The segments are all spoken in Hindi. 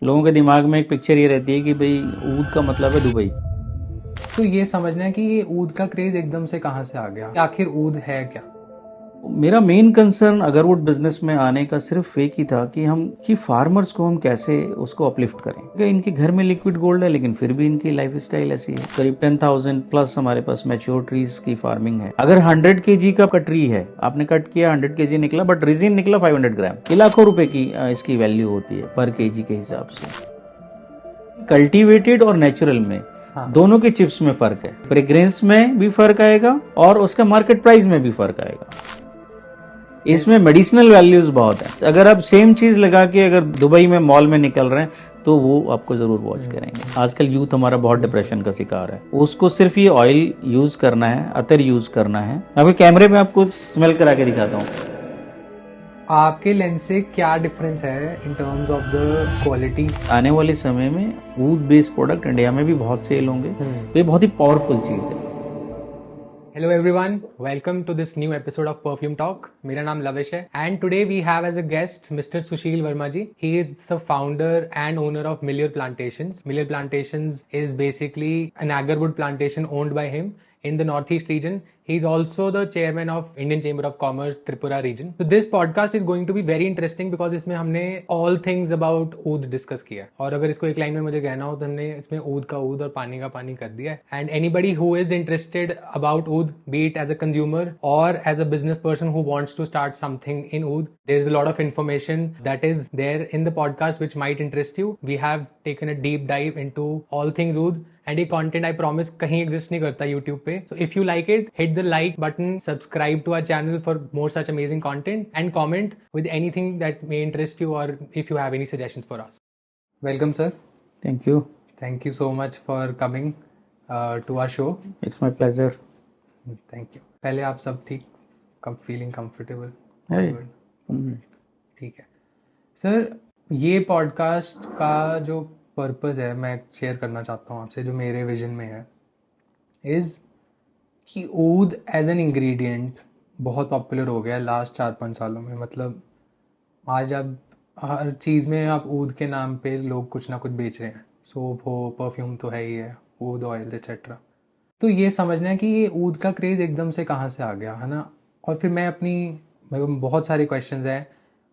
लोगों के दिमाग में एक पिक्चर ये रहती है कि भाई ऊद का मतलब है दुबई। तो ये समझना है कि ये ऊद का क्रेज एकदम से कहाँ से आ गया, आखिर ऊद है क्या? मेरा मेन कंसर्न अगरवुड बिजनेस में आने का सिर्फ एक ही था कि फार्मर्स को हम कैसे उसको अपलिफ्ट करें। कि इनके घर में लिक्विड गोल्ड है लेकिन फिर भी इनकी लाइफ स्टाइल ऐसी है। करीब 10,000 प्लस हमारे पास मैच्योर ट्रीज की फार्मिंग है। अगर 100 kg का ट्री है, आपने कट किया 100 kg निकला, बट रिजिन निकला 500 ग्राम, ये लाखों रुपए की इसकी वैल्यू होती है पर केजी के हिसाब से। कल्टीवेटेड और नेचुरल में दोनों के चिप्स में फर्क है। फ्रेग्रेंस में भी फर्क आएगा और उसका मार्केट प्राइस में भी फर्क आएगा। इसमें मेडिसिनल वैल्यूज बहुत है। अगर आप सेम चीज लगा के अगर दुबई में मॉल में निकल रहे हैं तो वो आपको जरूर वॉच करेंगे। आजकल यूथ हमारा बहुत डिप्रेशन का शिकार है। उसको सिर्फ ये ऑयल यूज करना है, अतर यूज करना है। अभी कैमरे में आपको स्मेल करा के दिखाता हूँ। आपके लेंस से क्या डिफरेंस है in terms of the quality? आने वाले समय में ऊद बेस्ड प्रोडक्ट इंडिया में भी बहुत सेल होंगे। ये बहुत ही पावरफुल चीज है। Hello everyone, welcome to this new episode of Perfume Talk. मेरा नाम लविश है and today we have as a guest Mr. Sushil Verma ji. He is the founder and owner of Millier Plantations. Millier Plantations is basically an agarwood plantation owned by him in the northeast region. He is also the chairman of Indian Chamber of Commerce Tripura region. So this podcast is going to be very interesting because इसमें हमने all things about ऊद discuss किया है। और अगर इसको एक लाइन में मुझे कहना हो तो हमने इसमें ऊद का ऊद और पानी का पानी कर दिया है। And anybody who is interested about ऊद, be it as a consumer or as a business person who wants to start something in ऊद, there is a lot of information that is there in the podcast which might interest you. We have taken a deep dive into all things ऊद and ये content I promise कहीं exist नहीं करता YouTube पे. So if you like it, hit the like button, subscribe to our channel for more such amazing content and comment with anything that may interest you or if you have any suggestions for us. Welcome sir. Thank you. Thank you so much for coming to our show. It's my pleasure. Thank you. पहले आप सब ठीक, feeling comfortable? Hey. ठीक है सर, ये पॉडकास्ट का जो पर्पस है मैं शेयर करना चाहता हूँ आपसे, जो मेरे विजन में है, इज़ कि ऊद एज एन इंग्रेडिएंट बहुत पॉपुलर हो गया लास्ट 4-5 सालों में। मतलब आज अब हर चीज़ में आप ऊद के नाम पे लोग कुछ ना कुछ बेच रहे हैं। सोप हो, परफ्यूम तो है ही है, ऊद ऑयल एक्सेट्रा। तो ये समझना है कि ये ऊद का क्रेज़ एकदम से कहाँ से आ गया, है ना। और फिर मैं बहुत सारे क्वेश्चंस हैं।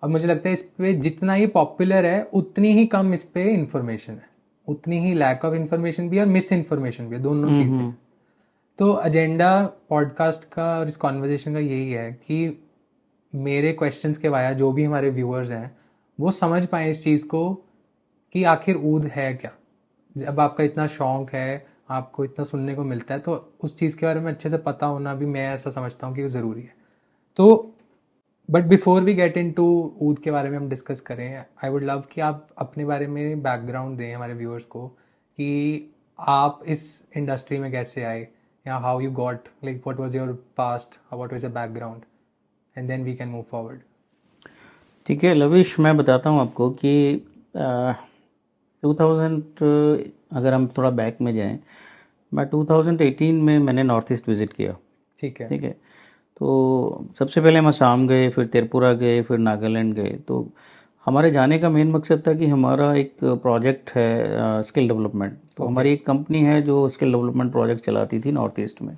अब मुझे लगता है इस पे जितना ही पॉपुलर है उतनी ही कम इस पे इंफॉर्मेशन है, उतनी ही लैक ऑफ इंफॉर्मेशन भी है और मिस इन्फॉर्मेशन भी है, दोनों चीज़ें। तो एजेंडा पॉडकास्ट का और इस कॉन्वर्जेशन का यही है कि मेरे क्वेश्चंस के वाया जो भी हमारे व्यूअर्स हैं वो समझ पाएँ इस चीज़ को कि आखिर ऊद है क्या। जब आपका इतना शौक है, आपको इतना सुनने को मिलता है, तो उस चीज़ के बारे में अच्छे से पता होना भी मैं ऐसा समझता हूँ कि ज़रूरी है। तो but before we get in to ऊद के बारे में हम डिस्कस करें, आई वुड लव कि आप अपने बारे में बैकग्राउंड दें हमारे व्यूअर्स को कि आप इस इंडस्ट्री में कैसे आए, या how you got, like what was your past, what was your background, and then we can move forward. ठीक है लविश, मैं बताता हूँ आपको कि 2000, अगर हम थोड़ा बैक में जाएं, मैं 2018 में मैंने नॉर्थ ईस्ट विज़िट किया। ठीक है। ठीक है, तो सबसे पहले हम असम गए, फिर त्रिपुरा गए, फिर नागालैंड गए। तो हमारे जाने का मेन मकसद था कि हमारा एक प्रोजेक्ट है स्किल डेवलपमेंट। तो हमारी एक कंपनी है जो स्किल डेवलपमेंट प्रोजेक्ट चलाती थी नॉर्थ ईस्ट में।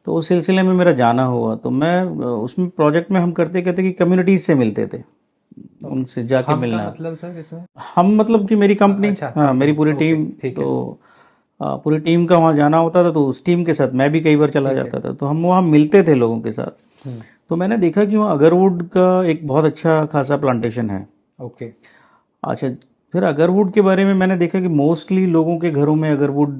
तो उस सिलसिले में मेरा जाना हुआ। तो मैं उसमें प्रोजेक्ट में हम करते कि कम्युनिटीज़ से मिलते थे, उनसे जाके मिलना। मतलब सर इसमें हम मतलब कि मेरी कंपनी, हाँ मेरी पूरी टीम, तो पूरी टीम का वहाँ जाना होता था। तो उस टीम के साथ मैं भी कई बार चला जाता था, तो हम वहाँ मिलते थे लोगों के साथ। तो मैंने देखा कि वहाँ अगरवुड का एक बहुत अच्छा खासा प्लांटेशन है। ओके। अच्छा, फिर अगरवुड के बारे में मैंने देखा कि मोस्टली लोगों के घरों में अगरवुड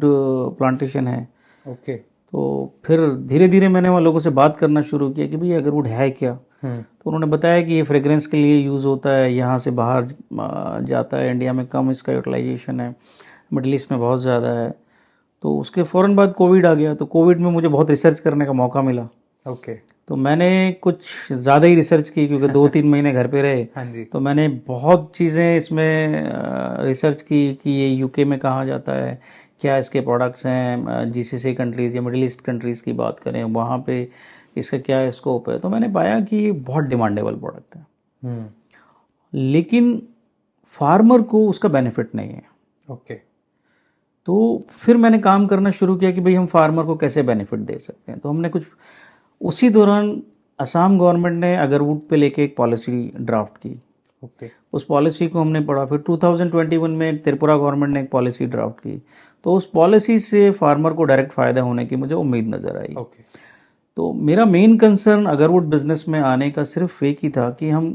प्लांटेशन है। ओके। तो फिर धीरे धीरे मैंने वहाँ लोगों से बात करना शुरू किया कि भाई अगरवुड है क्या। तो उन्होंने बताया कि ये फ्रेग्रेंस के लिए यूज़ होता है, यहाँ से बाहर जाता है, इंडिया में कम इसका यूटिलाइजेशन है, मिडिल ईस्ट में बहुत ज़्यादा है। तो उसके फ़ौरन बाद कोविड आ गया। तो कोविड में मुझे बहुत रिसर्च करने का मौका मिला। ओके। तो मैंने कुछ ज़्यादा ही रिसर्च की, क्योंकि 2-3 महीने घर पे रहे। हाँ जी। तो मैंने बहुत चीज़ें इसमें रिसर्च की कि ये यूके में कहाँ जाता है, क्या इसके प्रोडक्ट्स हैं, जीसीसी कंट्रीज़ या मिडिल ईस्ट कंट्रीज़ की बात करें वहाँ पे इसका क्या स्कोप है। तो मैंने पाया कि ये बहुत डिमांडेबल प्रोडक्ट है। लेकिन फार्मर को उसका बेनिफिट नहीं है। ओके। तो फिर मैंने काम करना शुरू किया कि भाई हम फार्मर को कैसे बेनिफिट दे सकते हैं। तो हमने कुछ उसी दौरान असम गवर्नमेंट ने अगरवुड पे लेके एक पॉलिसी ड्राफ्ट की। ओके। उस पॉलिसी को हमने पढ़ा। फिर 2021 में त्रिपुरा गवर्नमेंट ने एक पॉलिसी ड्राफ्ट की। तो उस पॉलिसी से फार्मर को डायरेक्ट फ़ायदा होने की मुझे उम्मीद नज़र आई। ओके। तो मेरा मेन कंसर्न अगरवुड बिजनेस में आने का सिर्फ एक ही था कि हम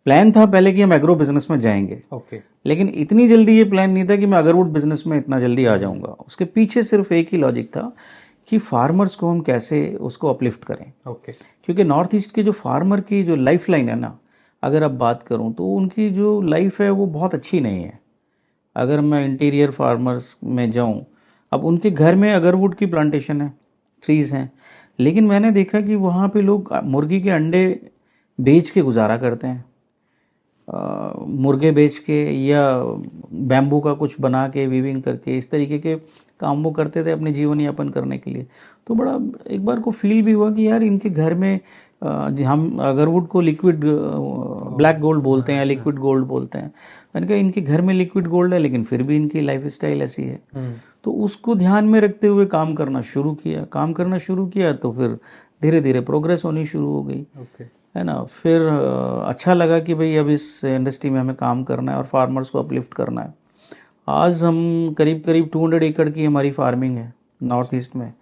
प्लान था पहले कि हम एग्रो बिजनेस में जाएंगे, ओके। लेकिन इतनी जल्दी ये प्लान नहीं था कि मैं अगरवुड बिजनेस में इतना जल्दी आ जाऊंगा। उसके पीछे सिर्फ एक ही लॉजिक था कि फार्मर्स को हम कैसे उसको अपलिफ्ट करें। ओके। क्योंकि नॉर्थ ईस्ट के जो फार्मर की जो लाइफ लाइन है ना, अगर अब बात करूं तो उनकी जो लाइफ है वो बहुत अच्छी नहीं है। अगर मैं इंटीरियर फार्मर्स में जाऊं, अब उनके घर में अगरवुड की प्लांटेशन है, ट्रीज हैं, लेकिन मैंने देखा कि वहाँ पे लोग मुर्गी के अंडे बेच के गुजारा करते हैं। मुर्गे बेच के या बैम्बू का कुछ बना के वीविंग करके इस तरीके के काम वो करते थे अपने जीवन यापन करने के लिए। तो बड़ा एक बार को फील भी हुआ कि यार इनके घर में हम अगरवुड को लिक्विड ब्लैक गोल्ड बोलते हैं, लिक्विड गोल्ड बोलते हैं। मैंने कहा इनके घर में लिक्विड गोल्ड है लेकिन फिर भी इनकी लाइफ स्टाइल ऐसी है। तो उसको ध्यान में रखते हुए काम करना शुरू किया तो फिर धीरे धीरे प्रोग्रेस होनी शुरू हो गई। ओके। है ना। फिर अच्छा लगा कि भाई अब इस इंडस्ट्री में हमें काम करना है और फार्मर्स को अपलिफ्ट करना है। आज हम करीब करीब 200 एकड़ की हमारी फार्मिंग है नॉर्थ ईस्ट में,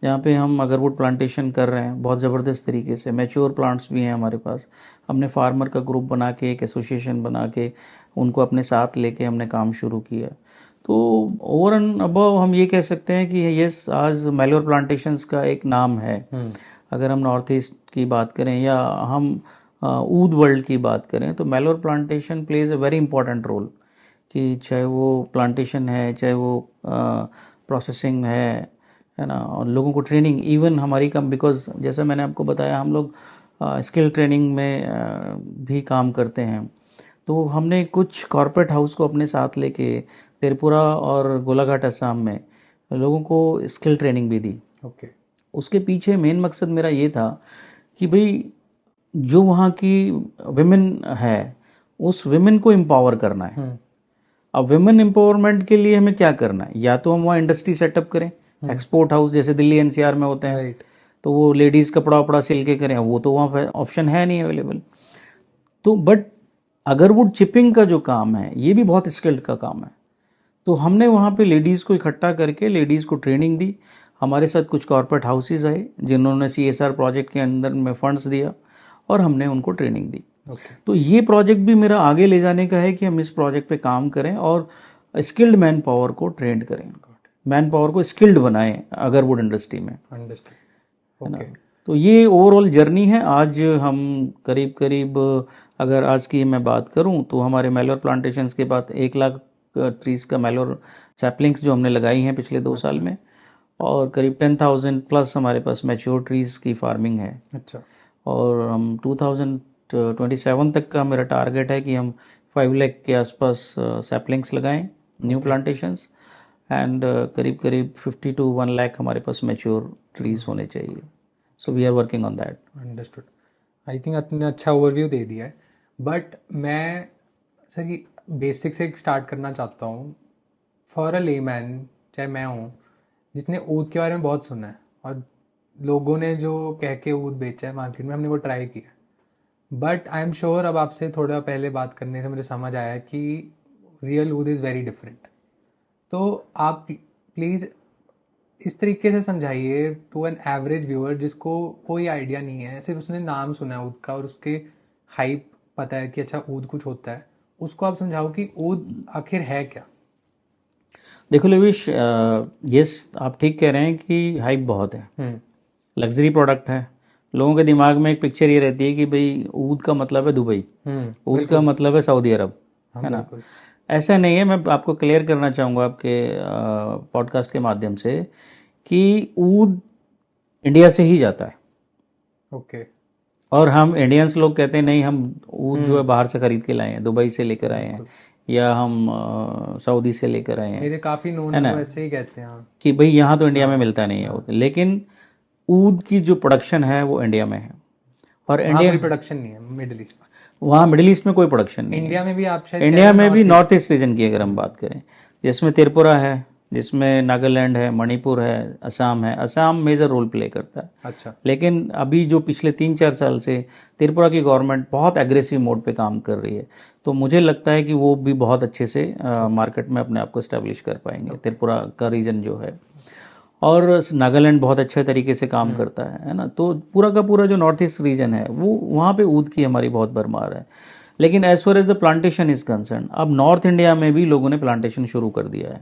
जहाँ पे हम अगरवुड प्लांटेशन कर रहे हैं बहुत ज़बरदस्त तरीके से। मैच्योर प्लांट्स भी हैं हमारे पास। हमने फार्मर का ग्रुप बना के, एक एसोसिएशन बना के उनको अपने साथ लेके हमने काम शुरू किया। तो ओवर एंड अबव हम ये कह सकते हैं कि यस, आज मैल्योर प्लांटेशंस का एक नाम है। अगर हम नॉर्थ ईस्ट की बात करें या हम ऊद वर्ल्ड की बात करें तो Mallore plantation plays a very important role. कि चाहे वो प्लांटेशन है, चाहे वो प्रोसेसिंग है ना, और लोगों को ट्रेनिंग इवन हमारी कम, बिकॉज जैसा मैंने आपको बताया हम लोग स्किल ट्रेनिंग में भी काम करते हैं। तो हमने कुछ कॉरपोरेट हाउस को अपने साथ लेके त्रिपुरा और गोलाघाट असम में लोगों को स्किल ट्रेनिंग भी दी। ओके। उसके पीछे मेन मकसद मेरा ये था कि भाई जो वहाँ की विमेन है उस विमेन को एम्पावर करना है। अब विमेन एम्पावरमेंट के लिए हमें क्या करना है, या तो हम वहाँ इंडस्ट्री सेटअप करें, एक्सपोर्ट हाउस जैसे दिल्ली एनसीआर में होते हैं, राइट। तो वो लेडीज़ कपड़ा वपड़ा सिल के करें, वो तो वहाँ ऑप्शन है नहीं अवेलेबल। तो बट अगरवुड चिपिंग का जो काम है ये भी बहुत स्किल्ड का काम है। तो हमने वहाँ पे लेडीज़ को इकट्ठा करके लेडीज़ को ट्रेनिंग दी। हमारे साथ कुछ कॉर्पोरेट हाउसेज आए जिन्होंने CSR प्रोजेक्ट के अंदर में फंड्स दिया और हमने उनको ट्रेनिंग दी। ओके। तो ये प्रोजेक्ट भी मेरा आगे ले जाने का है कि हम इस प्रोजेक्ट पे काम करें और स्किल्ड मैन पावर को ट्रेंड करें, मैन पावर को स्किल्ड बनाएं अगरवुड इंडस्ट्री में। अंडरस्टूड। है ना। ओके। तो ये ओवरऑल जर्नी है। आज हम करीब करीब, अगर आज की मैं बात करूं तो हमारे मैल्योर प्लांटेशंस के बाद 1 लाख ट्रीज का मैल्योर सैपलिंग्स जो हमने लगाई हैं पिछले 2 साल में, और करीब 10,000 प्लस हमारे पास मैच्योर ट्रीज की फार्मिंग है। अच्छा। और हम 2027 तक का मेरा टारगेट है कि हम 5 लाख के आसपास सैपलिंग्स लगाएं, न्यू प्लांटेशंस, एंड करीब करीब 50 to 1 लाख हमारे पास मैच्योर ट्रीज होने चाहिए। So we are working on that. Understood. I think आपने अच्छा ओवरव्यू दे दिया है, बट मैं सर ये बेसिक से स्टार्ट करना चाहता हूँ। फॉर अ लेमैन, चाहे मैं हूँ, जिसने ऊद के बारे में बहुत सुना है और लोगों ने जो कह के ऊद बेचा है मार्केट में, हमने वो ट्राई किया, बट आई एम श्योर अब आपसे थोड़ा पहले बात करने से मुझे समझ आया कि रियल ऊद इज़ वेरी डिफरेंट। तो आप प्लीज़ इस तरीके से समझाइए टू एन एवरेज व्यूअर जिसको कोई आइडिया नहीं है, सिर्फ उसने नाम सुना है ऊद का और उसके हाइप पता है कि अच्छा ऊद कुछ होता है, उसको आप समझाओ कि ऊद आखिर है क्या। देखो लेविश, यस आप ठीक कह रहे हैं कि हाइप बहुत है, लग्जरी प्रोडक्ट है। लोगों के दिमाग में एक पिक्चर ये रहती है कि भाई ऊद का मतलब है दुबई, ऊद का मतलब है सऊदी अरब, है ना। ऐसा नहीं है। मैं आपको क्लियर करना चाहूँगा आपके पॉडकास्ट के माध्यम से कि ऊद इंडिया से ही जाता है। ओके। और हम इंडियंस लोग कहते हैं नहीं, हम ऊद जो है बाहर से खरीद के लाए हैं, दुबई से लेकर आए हैं, या हम सऊदी से लेकर आए हैं, मेरे काफ़ी नोन है ना, वैसे ही कहते हैं कि भाई यहाँ तो इंडिया में मिलता नहीं है ऊद। लेकिन ऊद की जो प्रोडक्शन है वो इंडिया में है। और इंडिया कोई प्रोडक्शन नहीं है मिडिल ईस्ट में। वहाँ मिडिल ईस्ट में कोई प्रोडक्शन नहीं है। इंडिया में भी आप शायद इंडिया में भी नॉर्थ ईस्ट रीजन की अगर हम बात करें, जिसमें त्रिपुरा है, जिसमें नागालैंड है, मणिपुर है, असम है। असम मेजर रोल प्ले करता है। अच्छा। लेकिन अभी जो पिछले 3-4 साल से त्रिपुरा की गवर्नमेंट बहुत एग्रेसिव मोड पे काम कर रही है, तो मुझे लगता है कि वो भी बहुत अच्छे से मार्केट में अपने आप को स्टैब्लिश कर पाएंगे, त्रिपुरा का रीजन जो है। और नागालैंड बहुत अच्छे तरीके से काम करता है ना। तो पूरा का पूरा जो नॉर्थ ईस्ट रीजन है वो वहाँ पे ऊद की हमारी बहुत भरमार है। लेकिन as far as the plantation is concern, अब नॉर्थ इंडिया में भी लोगों ने प्लांटेशन शुरू कर दिया है।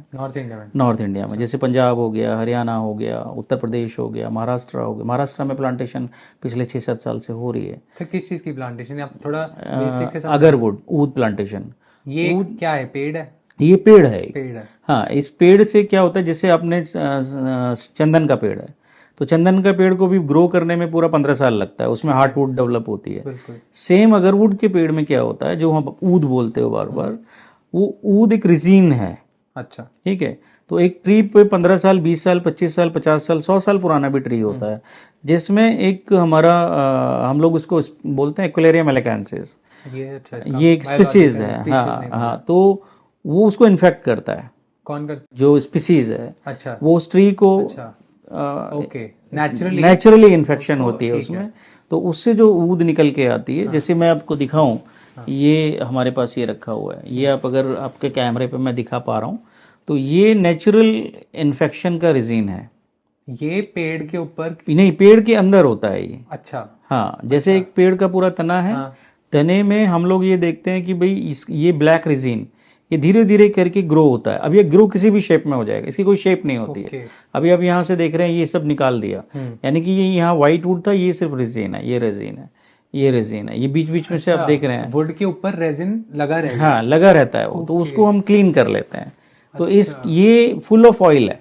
नॉर्थ इंडिया में जैसे पंजाब हो गया, हरियाणा हो गया, उत्तर प्रदेश हो गया, महाराष्ट्र हो गया। महाराष्ट्र में प्लांटेशन पिछले 6-7 साल से हो रही है। तो किस चीज़ की प्लांटेशन, आप थोड़ा बेसिक से अगरवुड, ऊद प्लांटेशन। ये क्या है, पेड़ है? ये पेड़ है। पेड़ है। हाँ, इस पेड़ से क्या होता है, जैसे आपने चंदन का पेड़ है, तो चंदन का पेड़ को भी ग्रो करने में पूरा 15 साल लगता है, उसमें हार्टवुड डेवलप होती है। सेम अगरवुड के पेड़ में क्या होता है, जो हम ऊद बोलते हो बार बार, वो ऊद एक रिजीन है। अच्छा, ठीक है। तो एक ट्री पे 15 साल, 20 साल, 25 साल, 50 साल, 100 साल पुराना भी ट्री होता है, जिसमें एक हमारा हम लोग उसको बोलते हैं एक्वेलेरिया मेलेकेंसिस। ये एक स्पीसीज है। हाँ हाँ, तो वो उसको इन्फेक्ट करता है। कौन करता? जो स्पीसीज है। अच्छा। वो उस ट्री को ओके, नेचुरली इन्फेक्शन होती है उसमें, तो उससे जो ऊद निकल के आती है। जैसे मैं आपको दिखाऊं, ये हमारे पास ये रखा हुआ है, ये आप अगर आपके कैमरे पे मैं दिखा पा रहा हूँ, तो ये नेचुरल इन्फेक्शन का रिजीन है। ये पेड़ के ऊपर नहीं, पेड़ के अंदर होता है ये। अच्छा। हाँ, जैसे एक पेड़ का पूरा तना है, तने में हम लोग ये देखते हैं कि भाई ये ब्लैक रिजीन ये धीरे धीरे करके ग्रो होता है। अब ये ग्रो किसी भी शेप में हो जाएगा, इसकी कोई शेप नहीं होती है। अभी आप यहाँ से देख रहे हैं, ये सब निकाल दिया, यानी कि ये यहाँ व्हाइट वुड था, ये सिर्फ रेजिन है, ये रेजिन है, ये रेजिन है, ये बीच बीच में से आप देख रहे हैं वुड के ऊपर रेजिन लगा रहता है। हाँ, लगा रहता है वो, तो उसको हम क्लीन कर लेते हैं। तो इस ये फुल ऑफ ऑयल है,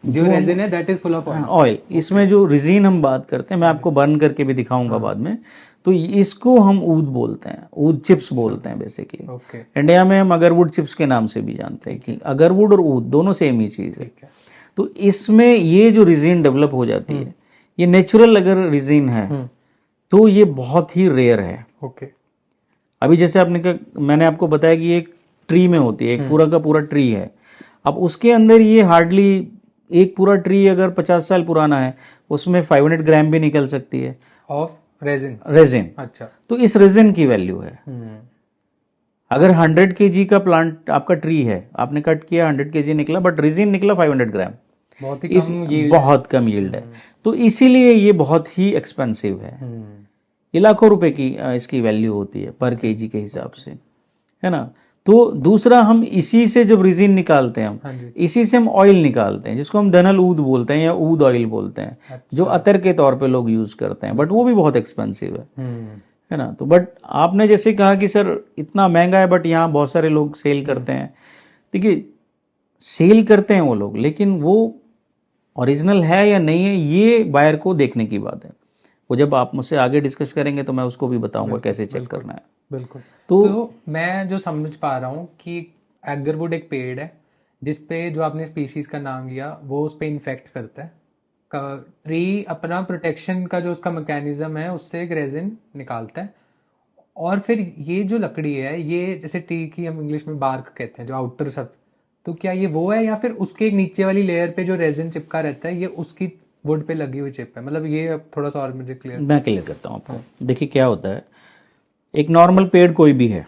जो रेजिन है that is full of oil. इसमें जो रेजिन हम बात करते हैं, मैं आपको बर्न करके भी दिखाऊंगा बाद में, तो इसको हम ऊद बोलते हैं, ऊद चिप्स बोलते हैं बेसिकली। इंडिया में हम अगरवुड चिप्स के नाम से भी जानते हैं कि अगरवुड और ऊद दोनों सेम ही चीज है। तो इसमें ये जो रिजीन डेवलप हो जाती है, ये नेचुरल अगर रिजीन है तो ये बहुत ही रेयर है। अभी जैसे आपने कहा, मैंने आपको बताया कि एक ट्री में होती है, एक पूरा का पूरा ट्री है। अब उसके अंदर ये हार्डली एक पूरा ट्री अगर 50 साल पुराना है, उसमें 500 ग्राम भी निकल सकती है ऑफ रेजिन। अच्छा। तो इस रेजिन की वैल्यू है। अगर 100 kg का प्लांट आपका ट्री है, आपने कट किया 100 kg निकला, बट रेजिन निकला 500 ग्राम, बहुत कम यील्ड है। तो इसीलिए ये बहुत ही एक्सपेंसिव है। ये लाखों रुपए की इसकी वैल्यू होती है पर केजी के हिसाब से, है ना। तो दूसरा, हम इसी से जब रेजिन निकालते हैं, हम इसी से हम ऑयल निकालते हैं, जिसको हम धनल ऊद बोलते हैं या ऊद ऑयल बोलते हैं। अच्छा। जो अतर के तौर पे लोग यूज करते हैं, बट वो भी बहुत एक्सपेंसिव है ना। तो बट आपने जैसे कहा कि सर इतना महंगा है, बट यहाँ बहुत सारे लोग सेल करते हैं। देखिए, सेल करते हैं वो लोग, लेकिन वो ओरिजिनल है या नहीं है, ये बायर को देखने की बात है। वो जब आप मुझसे आगे डिस्कस करेंगे तो मैं उसको भी बताऊंगा कैसे चेक करना है। बिल्कुल। तो मैं जो समझ पा रहा हूँ कि एगरवुड एक पेड़ है जिसपे जो आपने स्पीशीज का नाम लिया वो उस पे इन्फेक्ट करता है। ट्री अपना प्रोटेक्शन का जो उसका मैकेनिज्म है उससे एक रेजिन निकालता है, और फिर ये जो लकड़ी है, ये जैसे ट्री की हम इंग्लिश में बार्क कहते हैं, जो आउटर सब, तो क्या ये वो है या फिर उसके एक नीचे वाली लेयर पे जो रेजिन चिपका रहता है ये उसकी वुड पे लगी हुई चिप है? मतलब ये अब थोड़ा सा और मुझे मैं क्लियर करता हूँ आपको। देखिए क्या होता है, एक नॉर्मल पेड़ कोई भी है,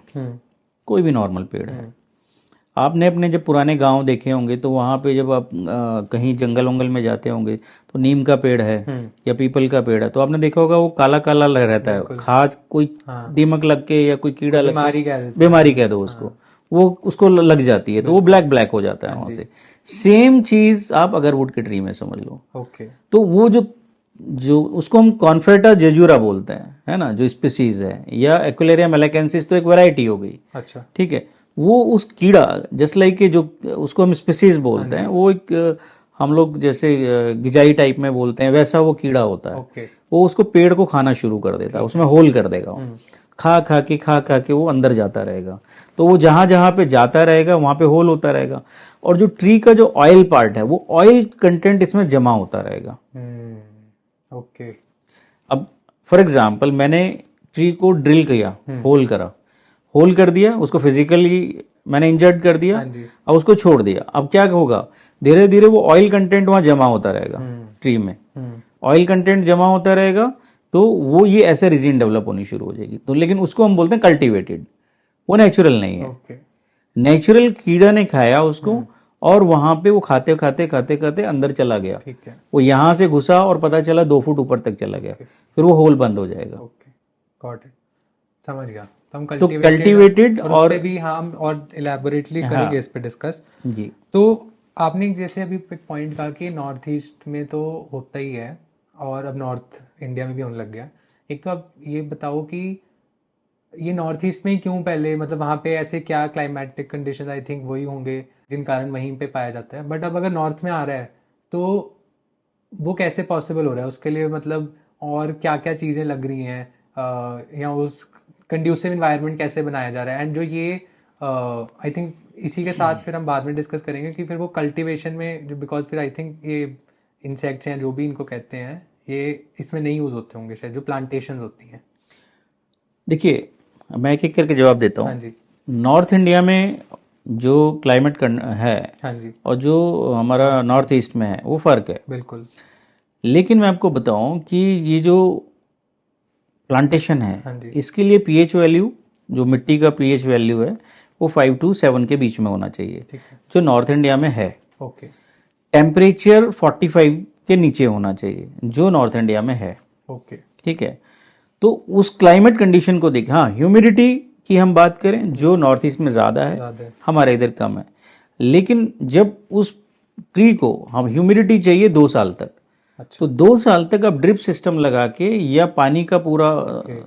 कोई भी नॉर्मल पेड़ है। आपने अपने जब पुराने गांव देखे होंगे तो वहां पे जब आप कहीं जंगल वंगल में जाते होंगे तो नीम का पेड़ है या पीपल का पेड़ है, तो आपने देखा होगा वो काला काला रहता है, खाद कोई दीमक लग के या कोई कीड़ा लग के, बीमारी कह दो उसको, वो उसको लग जाती है तो वो ब्लैक ब्लैक हो जाता है वहां से। सेम चीज आप अगरवुड के ट्री में समझ लो। तो वो जो उसको हम कॉन्फेटा जेजुरा बोलते हैं, है ना, जो स्पीसीज है, या एक्वेलेरिया मेलेकेंसिस तो एक वैरायटी हो गई। अच्छा, ठीक है। वो उस कीड़ा जस्ट लाइक के जो उसको हम स्पीसीज बोलते हैं, वो एक हम लोग जैसे गिजाई टाइप में बोलते हैं, वैसा वो कीड़ा होता है। वो उसको पेड़ को खाना शुरू कर देता है, उसमें होल कर देगा, खा खा के वो अंदर जाता रहेगा। तो वो जहां जहां पे जाता रहेगा वहां पे होल होता रहेगा, और जो ट्री का जो ऑयल पार्ट है वो ऑयल कंटेंट इसमें जमा होता रहेगा। ओके। अब फॉर एग्जाम्पल मैंने ट्री को ड्रिल किया, होल करा, होल कर दिया, उसको फिजिकली मैंने इंजर्ट कर दिया, हाँ जी। अब उसको छोड़ दिया। अब क्या होगा, धीरे धीरे वो ऑयल कंटेंट वहां जमा होता रहेगा ट्री में, ऑयल कंटेंट जमा होता रहेगा, तो वो ये ऐसे रिजीन डेवलप होनी शुरू हो जाएगी। तो लेकिन उसको हम बोलते हैं कल्टीवेटेड, वो नेचुरल नहीं है। ओके। नेचुरल कीड़ा ने खाया उसको और वहां पे वो खाते खाते खाते खाते अंदर चला गया, ठीक है। वो यहां से घुसा और पता चला 2 फुट ऊपर तक चला गया, फिर वो होल बंद हो जाएगा। ओके, गॉट इट, समझ गया। तो हम तो कल्टीवेटेड और और उस पे भी हम और इलेबोरेटली हाँ। करेंगे इस पे डिस्कस। जी, तो आपने जैसे अभी एक पॉइंट कहा कि नॉर्थ ईस्ट में तो होता ही है और अब नॉर्थ इंडिया में भी होने लग गया। एक तो आप ये बताओ कि ये नॉर्थ ईस्ट में ही क्यों पहले, मतलब वहाँ पे ऐसे क्या क्लाइमेटिक कंडीशन आई थिंक वही होंगे जिन कारण वहीं पे पाया जाता है, बट अब अगर नॉर्थ में आ रहा है तो वो कैसे पॉसिबल हो रहा है, उसके लिए मतलब और क्या क्या चीज़ें लग रही हैं, या उस कंड्यूसिव इन्वायरमेंट कैसे बनाया जा रहा है। एंड जो ये आई थिंक इसी के साथ फिर हम बाद में डिस्कस करेंगे कि फिर वो कल्टीवेशन में जो, बिकॉज फिर आई थिंक ये इंसेक्ट्स हैं जो भी इनको कहते हैं ये इसमें नहीं यूज़ होते होंगे शायद, जो प्लांटेशन होती हैं। देखिए मैं एक एक करके जवाब देता हाँ हूँ। जी। नॉर्थ इंडिया में जो क्लाइमेट है हाँ जी। और जो हमारा नॉर्थ ईस्ट में है वो फर्क है। बिल्कुल। लेकिन मैं आपको बताऊं कि ये जो प्लांटेशन हाँ है जी। इसके लिए पीएच वैल्यू, जो मिट्टी का पीएच वैल्यू है वो 5 to 7 के बीच में होना चाहिए, ठीक है। जो नॉर्थ इंडिया में है। ओके। टेम्परेचर 45 के नीचे होना चाहिए, जो नॉर्थ इंडिया में है। ओके। ठीक है, तो उस क्लाइमेट कंडीशन को देखें। हाँ, ह्यूमिडिटी की हम बात करें, जो नॉर्थ ईस्ट में ज़्यादा है, ज़्यादा है। हमारे इधर कम है। लेकिन जब उस ट्री को हम ह्यूमिडिटी चाहिए 2 साल तक, अच्छा। तो 2 साल तक आप ड्रिप सिस्टम लगा के या पानी का पूरा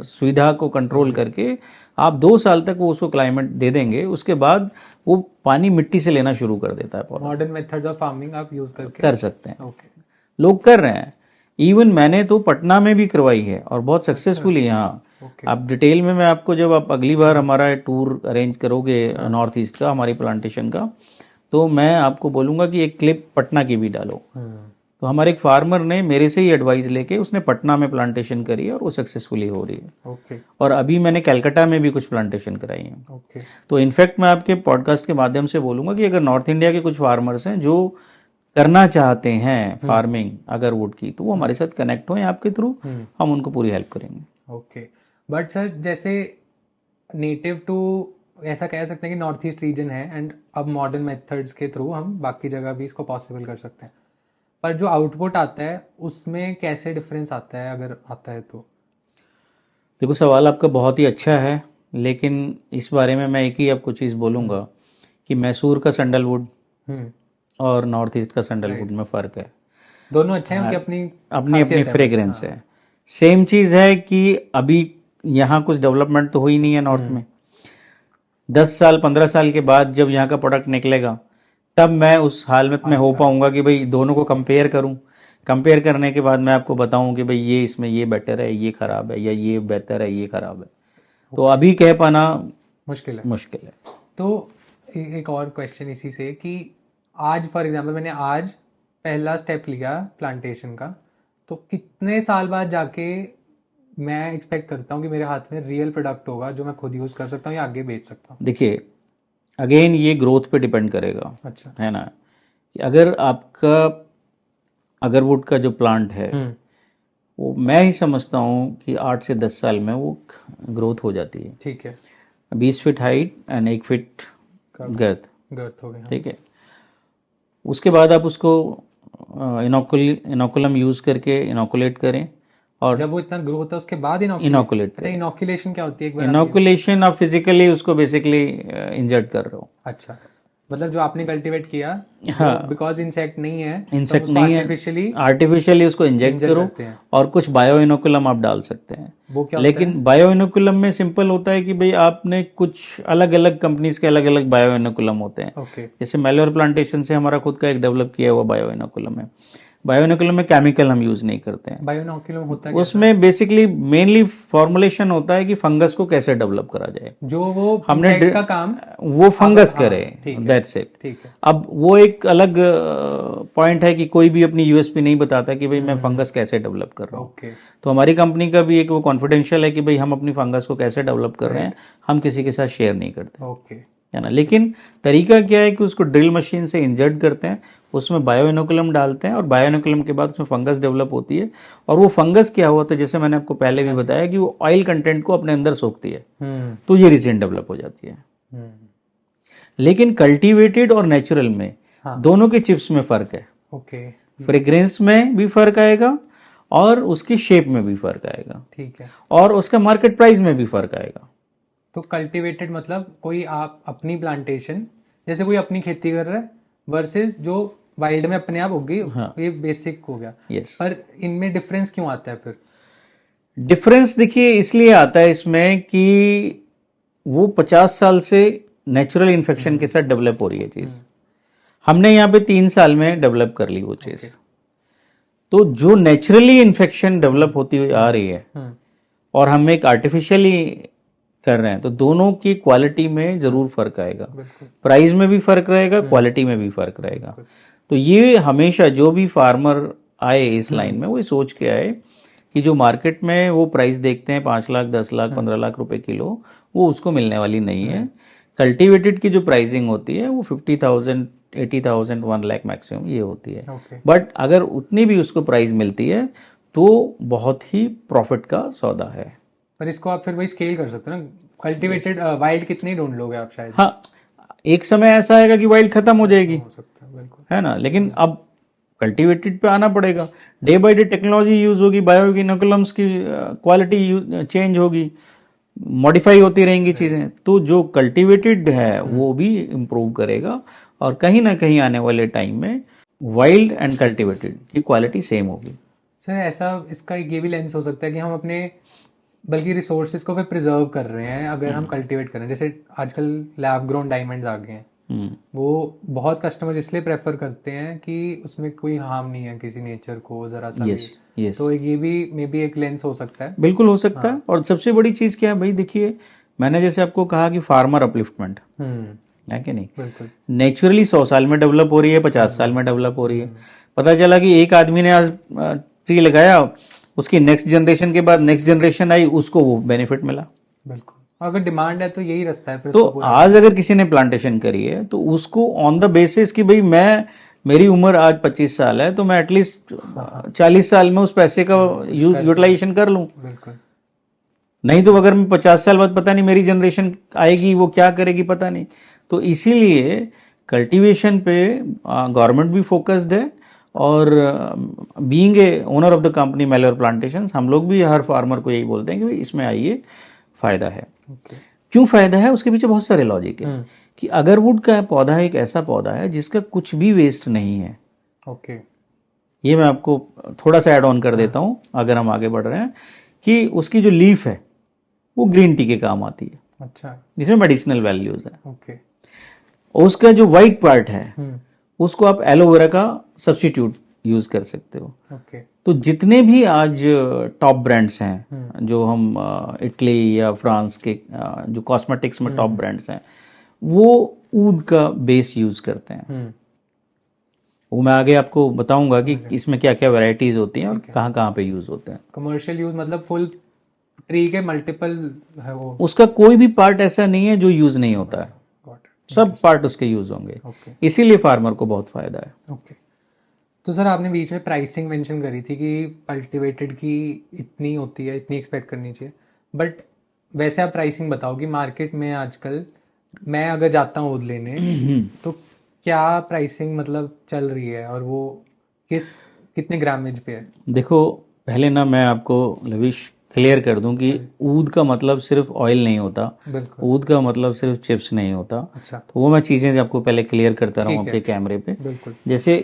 सुविधा को कंट्रोल करके आप 2 साल तक वो उसको क्लाइमेट दे देंगे। उसके बाद वो पानी मिट्टी से लेना शुरू कर देता है पौधा। मॉडर्न मेथड्स ऑफ फार्मिंग आप यूज़ करके कर सकते हैं, ओके। लोग कर रहे हैं। इवन मैंने तो पटना में भी करवाई है और बहुत सक्सेसफुली। यहाँ ओके। आप डिटेल में, मैं आपको जब आप अगली बार हमारा टूर अरेंज करोगे नॉर्थ ईस्ट का, हमारी प्लांटेशन का, तो मैं आपको बोलूँगा कि एक क्लिप पटना की भी डालो। तो हमारे एक फार्मर ने मेरे से ही एडवाइस लेके उसने पटना में प्लांटेशन करी है और वो सक्सेसफुली हो रही है। ओके। और अभी मैंने कलकत्ता में भी कुछ प्लांटेशन कराई है। ओके। तो इनफैक्ट मैं आपके पॉडकास्ट के माध्यम से बोलूँगा कि अगर नॉर्थ इंडिया के कुछ फार्मर्स हैं जो करना चाहते हैं फार्मिंग अगरवुड की, तो वो हमारे साथ कनेक्ट हों आपके थ्रू, हम उनको पूरी हेल्प करेंगे। ओके। बट सर जैसे नेटिव टू ऐसा कह सकते हैं कि नॉर्थ ईस्ट रीजन है एंड अब मॉडर्न मेथड्स के थ्रू हम बाकी जगह भी इसको पॉसिबल कर सकते हैं, पर जो आउटपुट आता है उसमें कैसे डिफरेंस आता है, अगर आता है तो? देखो, सवाल आपका बहुत ही अच्छा है, लेकिन इस बारे में मैं एक ही आपको चीज़ बोलूँगा कि मैसूर का सैंडलवुड और नॉर्थ ईस्ट का सैंडलवुड में फ़र्क है। दोनों अच्छे हैं, उनकी अपनी अपनी अपनी फ्रेग्रेंस है। सेम चीज़ है कि अभी यहाँ कुछ डेवलपमेंट तो हुई नहीं है नॉर्थ में। 10 साल 15 साल के बाद जब यहाँ का प्रोडक्ट निकलेगा, तब मैं उस हालत में हो पाऊंगा कि भाई दोनों को कंपेयर करूं। कंपेयर करने के बाद मैं आपको बताऊं कि भाई ये इसमें ये बेटर है, ये खराब है, या ये बेहतर है, ये खराब है। तो अभी कह पाना मुश्किल है। तो एक और क्वेश्चन इसी से कि आज फॉर एग्जांपल मैंने आज पहला स्टेप लिया प्लांटेशन का, तो कितने साल बाद जाके मैं एक्सपेक्ट करता हूँ कि मेरे हाथ में रियल प्रोडक्ट होगा जो मैं खुद यूज़ कर सकता हूँ या आगे बेच सकता हूँ? देखिए, अगेन ये ग्रोथ पे डिपेंड करेगा। अच्छा। है ना, कि अगर आपका अगरवुड का जो प्लांट है वो मैं ही समझता हूँ कि 8 से 10 साल में वो ग्रोथ हो जाती है। ठीक है। 20 feet height and 1 feet girth हो गया। ठीक है। उसके बाद आप उसको इनोकुलम यूज करके इनोकुलेट करें, और जब वो इतना ग्रो होता है उसके बाद इनोकुलेट। अच्छा, इनोकुलेशन क्या होती है? एक बार इनोकुलेशन आप फिजिकली उसको बेसिकली इंजर्ट कर रहे हो। अच्छा, मतलब जो आपने कल्टीवेट किया, हाँ, बिकॉज इंसेक्ट नहीं है, इंसेक्ट नहीं है, आर्टिफिशियली उसको इंजेक्ट करो, और कुछ बायो इनोकुलम आप डाल सकते हैं। वो क्या लेकिन बायो इनोकुलम में सिंपल होता है कि भाई आपने कुछ अलग अलग कंपनीज के अलग अलग बायो इनोकुलम होते हैं। ओके। जैसे मैल्योर प्लांटेशन से हमारा खुद का एक डेवलप किया हुआ बायो इनोकुलम है। बायोइनोकुलम में केमिकल हम यूज नहीं करते हैं। बायोइनोकुलम होता है क्या? उसमें बेसिकली मेनली फॉर्मुलेशन होता है कि फंगस को कैसे डेवलप करा जाए, जो वो हमने insect का काम वो फंगस हाँ, करे, ठीक है, दैट्स इट। ठीक है। अब वो एक अलग पॉइंट है कि कोई भी अपनी यूएसपी नहीं बताता कि भाई मैं फंगस कैसे डेवलप कर रहा हूँ। ओके, तो हमारी कंपनी का भी एक वो कॉन्फिडेंशियल है कि भाई हम अपनी फंगस को कैसे डेवलप कर रहे हैं, हम किसी के साथ शेयर नहीं करते, ओके, है ना। लेकिन तरीका क्या है कि उसको ड्रिल मशीन से इंजर्ट करते हैं, उसमें बायोइनोकुलम डालते हैं और बायोइनोकुलम के बाद उसमें फंगस डेवलप होती है। और वो फंगस क्या होता है, जैसे मैंने आपको पहले भी बताया कि वो ऑयल कंटेंट को अपने अंदर सोखती है, तो ये रिजेंट डेवलप हो जाती है। लेकिन कल्टीवेटेड और नेचुरल में दोनों के चिप्स में फर्क है। ओके, फ्रेग्रेंस में भी फर्क आएगा और उसकी शेप में भी फर्क आएगा, ठीक है। और उसका मार्केट प्राइस में भी फर्क आएगा। तो कल्टीवेटेड मतलब कोई आप अपनी प्लांटेशन, जैसे कोई अपनी खेती कर रहा है वर्सेस जो वाइल्ड में अपने आप उगी, हाँ। ये बेसिक हो गया। यस। पर इनमें डिफरेंस क्यों आता है फिर? डिफरेंस देखिए इसलिए आता है इसमें कि वो 50 साल से नेचुरल इन्फेक्शन के साथ डेवलप हो रही है चीज, हमने यहाँ पे 3 साल में डेवलप कर ली वो चीज। तो जो नेचुरली इन्फेक्शन डेवलप होती हुई आ रही है और हम एक आर्टिफिशियली कर रहे हैं, तो दोनों की क्वालिटी में जरूर फर्क आएगा, प्राइस में भी फर्क रहेगा, क्वालिटी में भी फर्क रहेगा। तो ये हमेशा जो भी फार्मर आए इस लाइन में वो सोच के आए कि जो मार्केट में वो प्राइस देखते हैं 5 लाख 10 लाख 15 लाख रुपए किलो, वो उसको मिलने वाली नहीं है। कल्टीवेटेड की जो प्राइसिंग होती है वो 50,000 80,000 1 लाख मैक्सिमम ये होती है। बट अगर उतनी भी उसको प्राइस मिलती है तो बहुत ही प्रॉफिट का सौदा है। पर इसको आप फिर वही स्केल कर सकते हो ना, कल्टीवेटेड वाइल्ड कितने ढूंढ लोगे आप शायद। हाँ, एक समय ऐसा आएगा कि वाइल्ड खत्म हो जाएगी, हो सकता है, बिल्कुल, है ना। लेकिन अब कल्टीवेटेड पे आना पड़ेगा, day by day technology use होगी, बायोइनोकुलम्स की क्वालिटी चेंज होगी, मॉडिफाई होती रहेंगी चीजें, तो जो कल्टीवेटेड है वो भी इम्प्रूव करेगा और कहीं ना कहीं आने वाले टाइम में वाइल्ड एंड कल्टीवेटेड की क्वालिटी सेम होगी। सर ऐसा इसका एक ये भी लेंस हो सकता है कि हम अपने बल्कि रिसोर्सेज को फिर प्रिजर्व कर रहे हैं अगर हम कल्टीवेट कर रहे हैं। जैसे आजकल लैब ग्रोन डायमंड्स आ गए हैं, वो बहुत कस्टमर्स इसलिए प्रेफर करते हैं कि उसमें कोई हार्म नहीं है किसी नेचर को जरा सा भी। तो ये भी मे बी एक लेंस हो सकता है। बिल्कुल हो सकता है। और सबसे बड़ी चीज क्या है भाई, देखिए मैंने जैसे आपको कहा कि फार्मर अपलिफ्टमेंट है कि नहीं, बिल्कुल नेचुरली 100 साल में डेवलप हो रही है, 50 साल में डेवलप हो रही है। पता चला कि एक आदमी ने आज ट्री लगाया, उसकी नेक्स्ट जनरेशन के बाद नेक्स्ट जनरेशन आई, उसको वो बेनिफिट मिला। बिल्कुल, अगर डिमांड है तो यही रास्ता है फिर। तो आज अगर किसी ने प्लांटेशन करी है तो उसको ऑन द बेसिस कि भाई मेरी उम्र आज 25 साल है तो मैं एटलीस्ट 40 साल में उस पैसे का यूटिलाइजेशन कर लूं। बिल्कुल, नहीं तो अगर मैं 50 साल बाद पता नहीं मेरी जनरेशन आएगी वो क्या करेगी पता नहीं। तो इसीलिए कल्टीवेशन पे गवर्नमेंट भी फोकस्ड है और being a owner of the company Mallore plantations, हम लोग भी हर फार्मर को यही बोलते हैं कि भाई इसमें आइए, फायदा है। क्यों फायदा है, उसके पीछे बहुत सारे लॉजिक है कि अगरवुड का पौधा एक ऐसा पौधा है जिसका कुछ भी वेस्ट नहीं है। ओके, ये मैं आपको थोड़ा सा ऐड ऑन कर देता हूं अगर हम आगे बढ़ रहे हैं, कि उसकी जो लीफ है वो ग्रीन टी के काम आती है। अच्छा, जिसमें मेडिसिनल वैल्यूज है। ओके, उसका जो व्हाइट पार्ट है उसको आप एलोवेरा का सब्स्टिट्यूट यूज कर सकते हो। ओके, तो जितने भी आज टॉप ब्रांड्स हैं जो हम इटली या फ्रांस के जो कॉस्मेटिक्स में टॉप ब्रांड्स हैं, वो ऊद का बेस यूज करते हैं। वो मैं आगे आपको बताऊंगा कि इसमें क्या क्या वैरायटीज होती हैं और कहाँ कहाँ पे यूज होते हैं। कमर्शियल यूज मतलब फुल ट्री के मल्टीपल है वो, उसका कोई भी पार्ट ऐसा नहीं है जो यूज नहीं होता है, सब पार्ट उसके यूज होंगे। इसीलिए फार्मर को बहुत फायदा है। ओके, तो सर आपने बीच में प्राइसिंग मेंशन करी थी कि कल्टीवेटेड की इतनी होती है, इतनी एक्सपेक्ट करनी चाहिए, बट वैसे आप प्राइसिंग बताओ कि मार्केट में आजकल मैं अगर जाता हूँ ऊद लेने तो क्या प्राइसिंग मतलब चल रही है और वो कितने ग्रामेज पे है? देखो पहले ना मैं आपको लविश क्लियर कर दूं कि ऊद का मतलब सिर्फ ऑयल नहीं होता, ऊद का मतलब सिर्फ चिप्स नहीं होता। अच्छा, तो वो मैं चीजें आपको पहले क्लियर करता रहूं आपके कैमरे पे। बिल्कुल, जैसे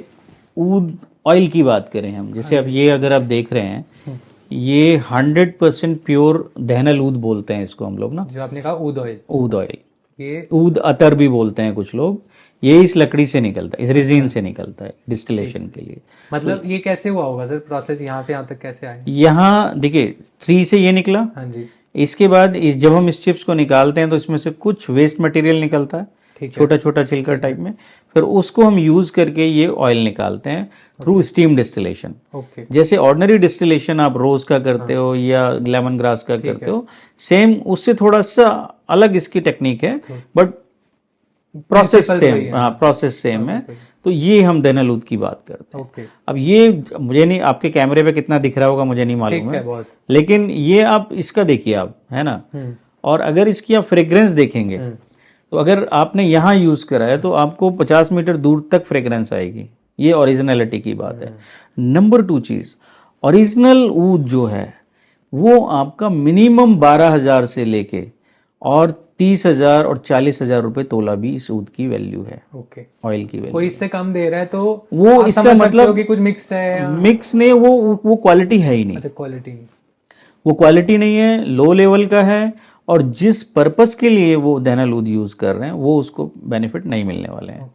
ऊद ऑयल की बात करें हम, जैसे अब ये अगर आप देख रहे हैं, ये 100% प्योर दहनल ऊद बोलते हैं इसको हम लोग ना, जो आपने कहा ऊद ऑयल। ऊद ऑयल, ये ऊद अतर भी बोलते हैं कुछ लोग। ये इस लकड़ी से निकलता है, इस रेजिन से निकलता है डिस्टिलेशन के लिए। मतलब ये कैसे हुआ होगा सर, प्रोसेस यहाँ से यहाँ तक कैसे आया? यहाँ देखिए, ट्री से ये निकला, हाँ जी। इसके बाद जब हम इस चिप्स को निकालते हैं तो इसमें से कुछ वेस्ट मटेरियल निकलता है, ठीक है। छोटा छोटा छिलका टाइप में, फिर उसको हम यूज करके ये ऑयल निकालते हैं थ्रू स्टीम डिस्टिलेशन। ओके। जैसे ऑर्डिनरी डिस्टिलेशन आप रोज का करते हो या लेमन ग्रास का करते हो, सेम उससे थोड़ा सा अलग इसकी टेक्निक है, बट प्रोसेस सेम, हाँ प्रोसेस सेम है। तो ये हम देनालूद की बात करते हैं। ओके। अब ये मुझे नहीं, आपके कैमरे पे कितना दिख रहा होगा मुझे नहीं मालूम ठीक है है, बहुत। लेकिन ये आप इसका देखिए आप, है ना, और अगर इसकी आप फ्रेग्रेंस देखेंगे तो अगर आपने यहाँ यूज करा है तो आपको 50 मीटर दूर तक फ्रेग्रेंस आएगी। ये ओरिजिनलिटी की बात है। नंबर 2 चीज, ओरिजिनल ऊद जो है वो आपका मिनिमम 12,000 से लेके और 30,000 और 40,000 रुपए तोला भी इस ऊद की वैल्यू है, ओके। ऑयल की वैल्यू। कोई इससे कम दे रहा है तो वो आप इसका समझ सकते मतलब हो कि कुछ मिक्स है या... मिक्स नहीं, वो क्वालिटी है ही नहीं। अच्छा, क्वालिटी नहीं। वो क्वालिटी नहीं है, लो लेवल का है, और जिस पर्पस के लिए वो देनालूद यूज कर रहे हैं वो उसको बेनिफिट नहीं मिलने वाले हैं।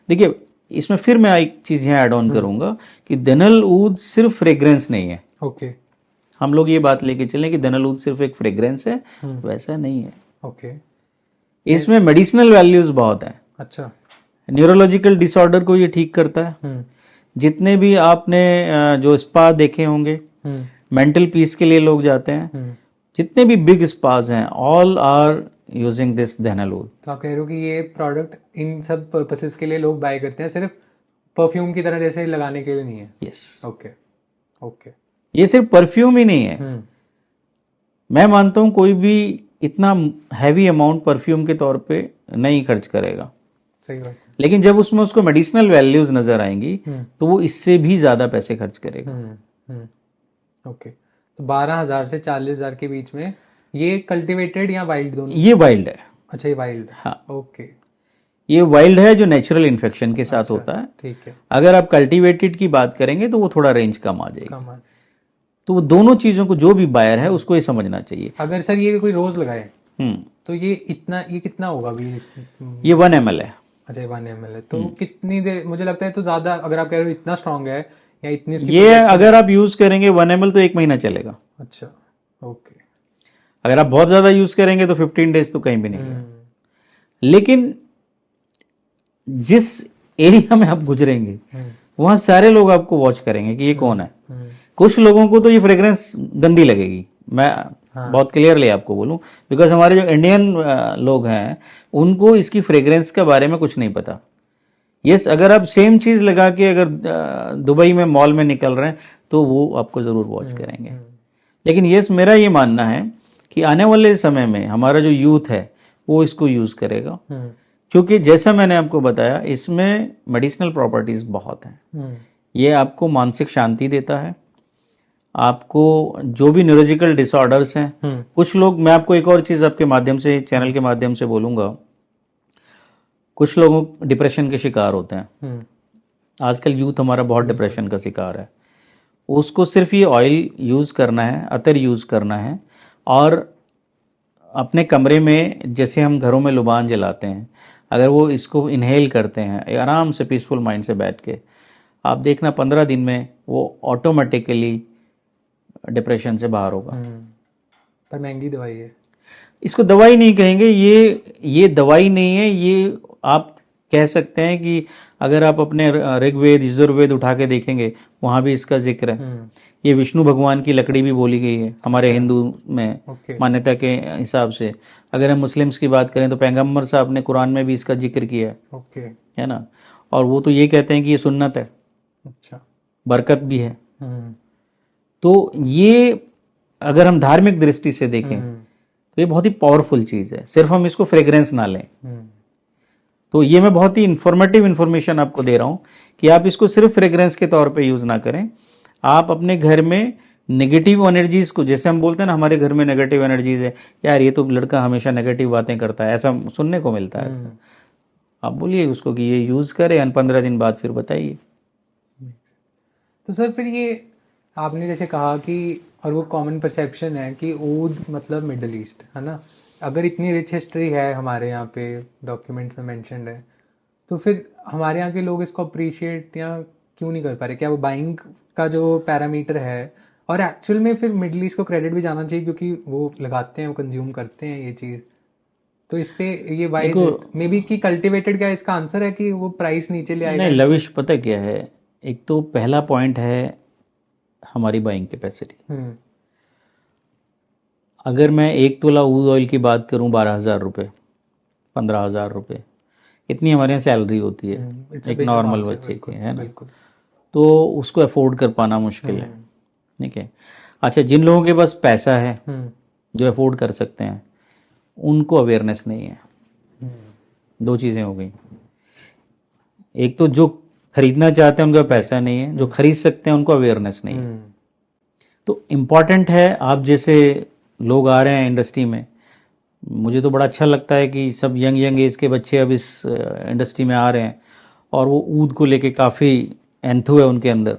देखिए इसमें फिर मैं एक चीज यहाँ एड ऑन करूंगा कि देनालूद सिर्फ फ्रेग्रेंस नहीं है। ओके। हम लोग ये बात लेके चलें कि देनालूद सिर्फ एक फ्रेग्रेंस है, वैसा नहीं है। ओके। इसमें मेडिसिनल वैल्यूज बहुत है। अच्छा। न्यूरोलॉजिकल डिसऑर्डर को ये ठीक करता है। जितने भी आपने जो स्पा देखे होंगे, मेंटल पीस के लिए लोग जाते हैं, जितने भी बिग स्पाज हैं, ऑल आर यूजिंग दिस देनालूद। तो आप कह रहे हो कि ये प्रोडक्ट इन सब पर्पसेस के लिए लोग बाय करते हैं, सिर्फ परफ्यूम की तरह जैसे लगाने के लिए नहीं है? यस। ओके। ओके। ये सिर्फ परफ्यूम ही नहीं है। मैं मानता हूं कोई भी इतना हैवी अमाउंट परफ्यूम के तौर पे नहीं खर्च करेगा। सही बात है। लेकिन जब उसमें उसको मेडिसिनल वैल्यूज नजर आएंगी तो वो इससे भी ज्यादा पैसे खर्च करेगा। ओके। तो 12,000 से 40,000 के बीच में ये कल्टीवेटेड या वाइल्ड दोनों? ये वाइल्ड है। अच्छा, ये वाइल्ड। हाँ, ओके। ये वाइल्ड है जो नेचुरल इन्फेक्शन के साथ होता है। ठीक है। अगर आप कल्टीवेटेड की बात करेंगे तो वो थोड़ा रेंज कम आ जाएगी। कम आ जाए। तो वो दोनों चीजों को जो भी बायर है उसको ये समझना चाहिए। अगर सर ये कोई रोज लगाए हम्म, तो ये कितना होगा अभी ये 1 ml है। अच्छा, 1 ml है तो कितनी देर? मुझे लगता है तो ज्यादा, अगर आप कह रहे हो इतना स्ट्रांग है या इतनी इसकी ये अगर आप यूज करेंगे 1 ml तो 1 महीना चलेगा। अच्छा। ओके। अगर आप बहुत ज्यादा यूज करेंगे तो 15 डेज तो कहीं भी नहीं है। लेकिन जिस एरिया में आप गुजरेंगे वहां सारे लोग आपको वॉच करेंगे कि ये कौन है। कुछ लोगों को तो ये फ्रेग्रेंस गंदी लगेगी, मैं बहुत क्लियरली आपको बोलूं, बिकॉज हमारे जो इंडियन लोग हैं उनको इसकी फ्रेग्रेंस के बारे में कुछ नहीं पता। यस, अगर आप सेम चीज लगा के अगर दुबई में मॉल में निकल रहे हैं तो वो आपको जरूर वॉच करेंगे। लेकिन यस, मेरा ये मानना है कि आने वाले समय में हमारा जो यूथ है वो इसको यूज करेगा, क्योंकि जैसा मैंने आपको बताया इसमें मेडिसिनल प्रॉपर्टीज बहुत हैं। ये आपको मानसिक शांति देता है, आपको जो भी न्यूरोलॉजिकल डिसऑर्डर्स हैं, कुछ लोग, मैं आपको एक और चीज आपके माध्यम से, चैनल के माध्यम से बोलूंगा, कुछ लोग डिप्रेशन के शिकार होते हैं। आजकल यूथ हमारा बहुत डिप्रेशन का शिकार है। उसको सिर्फ ये ऑयल यूज करना है, अतर यूज करना है, और अपने कमरे में जैसे हम घरों में लुबान जलाते हैं, अगर वो इसको इनहेल करते हैं आराम से पीसफुल माइंड से बैठ के, आप देखना 15 दिन में वो ऑटोमेटिकली डिप्रेशन से बाहर होगा। पर महंगी दवाई है। इसको दवाई नहीं कहेंगे, ये दवाई नहीं है। ये आप कह सकते हैं कि अगर आप अपने ऋग्वेद यजुर्वेद उठा के देखेंगे वहां भी इसका जिक्र है। ये विष्णु भगवान की लकड़ी भी बोली गई है हमारे हिंदू में मान्यता के हिसाब से। अगर हम मुस्लिम्स की बात करें तो पैगंबर साहब ने कुरान में भी इसका जिक्र किया है, है ना, और वो तो ये कहते हैं कि ये सुन्नत है। अच्छा। बरकत भी है। तो ये अगर हम धार्मिक दृष्टि से देखें तो ये बहुत ही पावरफुल चीज है, सिर्फ हम इसको फ्रेग्रेंस ना लें। तो ये मैं बहुत ही इंफॉर्मेटिव इंफॉर्मेशन आपको दे रहा हूं कि आप इसको सिर्फ फ्रेग्रेंस के तौर पे यूज ना करें। आप अपने घर में नेगेटिव एनर्जीज को, जैसे हम बोलते हैं ना हमारे घर में नेगेटिव एनर्जीज है, यार ये तो लड़का हमेशा नेगेटिव बातें करता है, ऐसा सुनने को मिलता है। ऐसा आप बोलिए उसको कि ये यूज करे, 15 दिन बाद फिर बताइए। तो सर फिर ये आपने जैसे कहा कि, और वो कॉमन परसेप्शन है कि ऊद मतलब मिडल ईस्ट, है ना, अगर इतनी रिच हिस्ट्री है हमारे यहाँ पे डॉक्यूमेंट्स में मेंशन्ड है, तो फिर हमारे यहाँ के लोग इसको अप्रिशिएट या क्यों नहीं कर पा रहे? क्या वो बाइंग का जो पैरामीटर है, और एक्चुअल में फिर मिडिल ईस्ट को क्रेडिट भी जाना चाहिए क्योंकि वो लगाते हैं, वो कंज्यूम करते हैं ये चीज़। तो इस पे ये वाइज मे बी कि कल्टिवेटेड, क्या इसका आंसर है कि वो प्राइस नीचे ले आएगा? नहीं लविश, पता क्या है, एक तो पहला पॉइंट है हमारी बाइंग कैपेसिटी। अगर मैं 1 तोला ऊद ऑयल की बात करूं 12,000 रुपये, 15,000 रुपये, इतनी हमारे यहाँ सैलरी होती है एक नॉर्मल बच्चे की, है ना। तो उसको अफोर्ड कर पाना मुश्किल है, ठीक है। अच्छा, जिन लोगों के पास पैसा है जो अफोर्ड कर सकते हैं, उनको अवेयरनेस नहीं है। दो चीज़ें हो गई, एक तो जो खरीदना चाहते हैं उनका पैसा नहीं है, जो खरीद सकते हैं उनको अवेयरनेस नहीं है। तो इम्पॉर्टेंट है, आप जैसे लोग आ रहे हैं इंडस्ट्री में, मुझे तो बड़ा अच्छा लगता है कि सब यंग यंग एज के बच्चे अब इस इंडस्ट्री में आ रहे हैं और वो ऊद को लेके काफ़ी एंथू है उनके अंदर।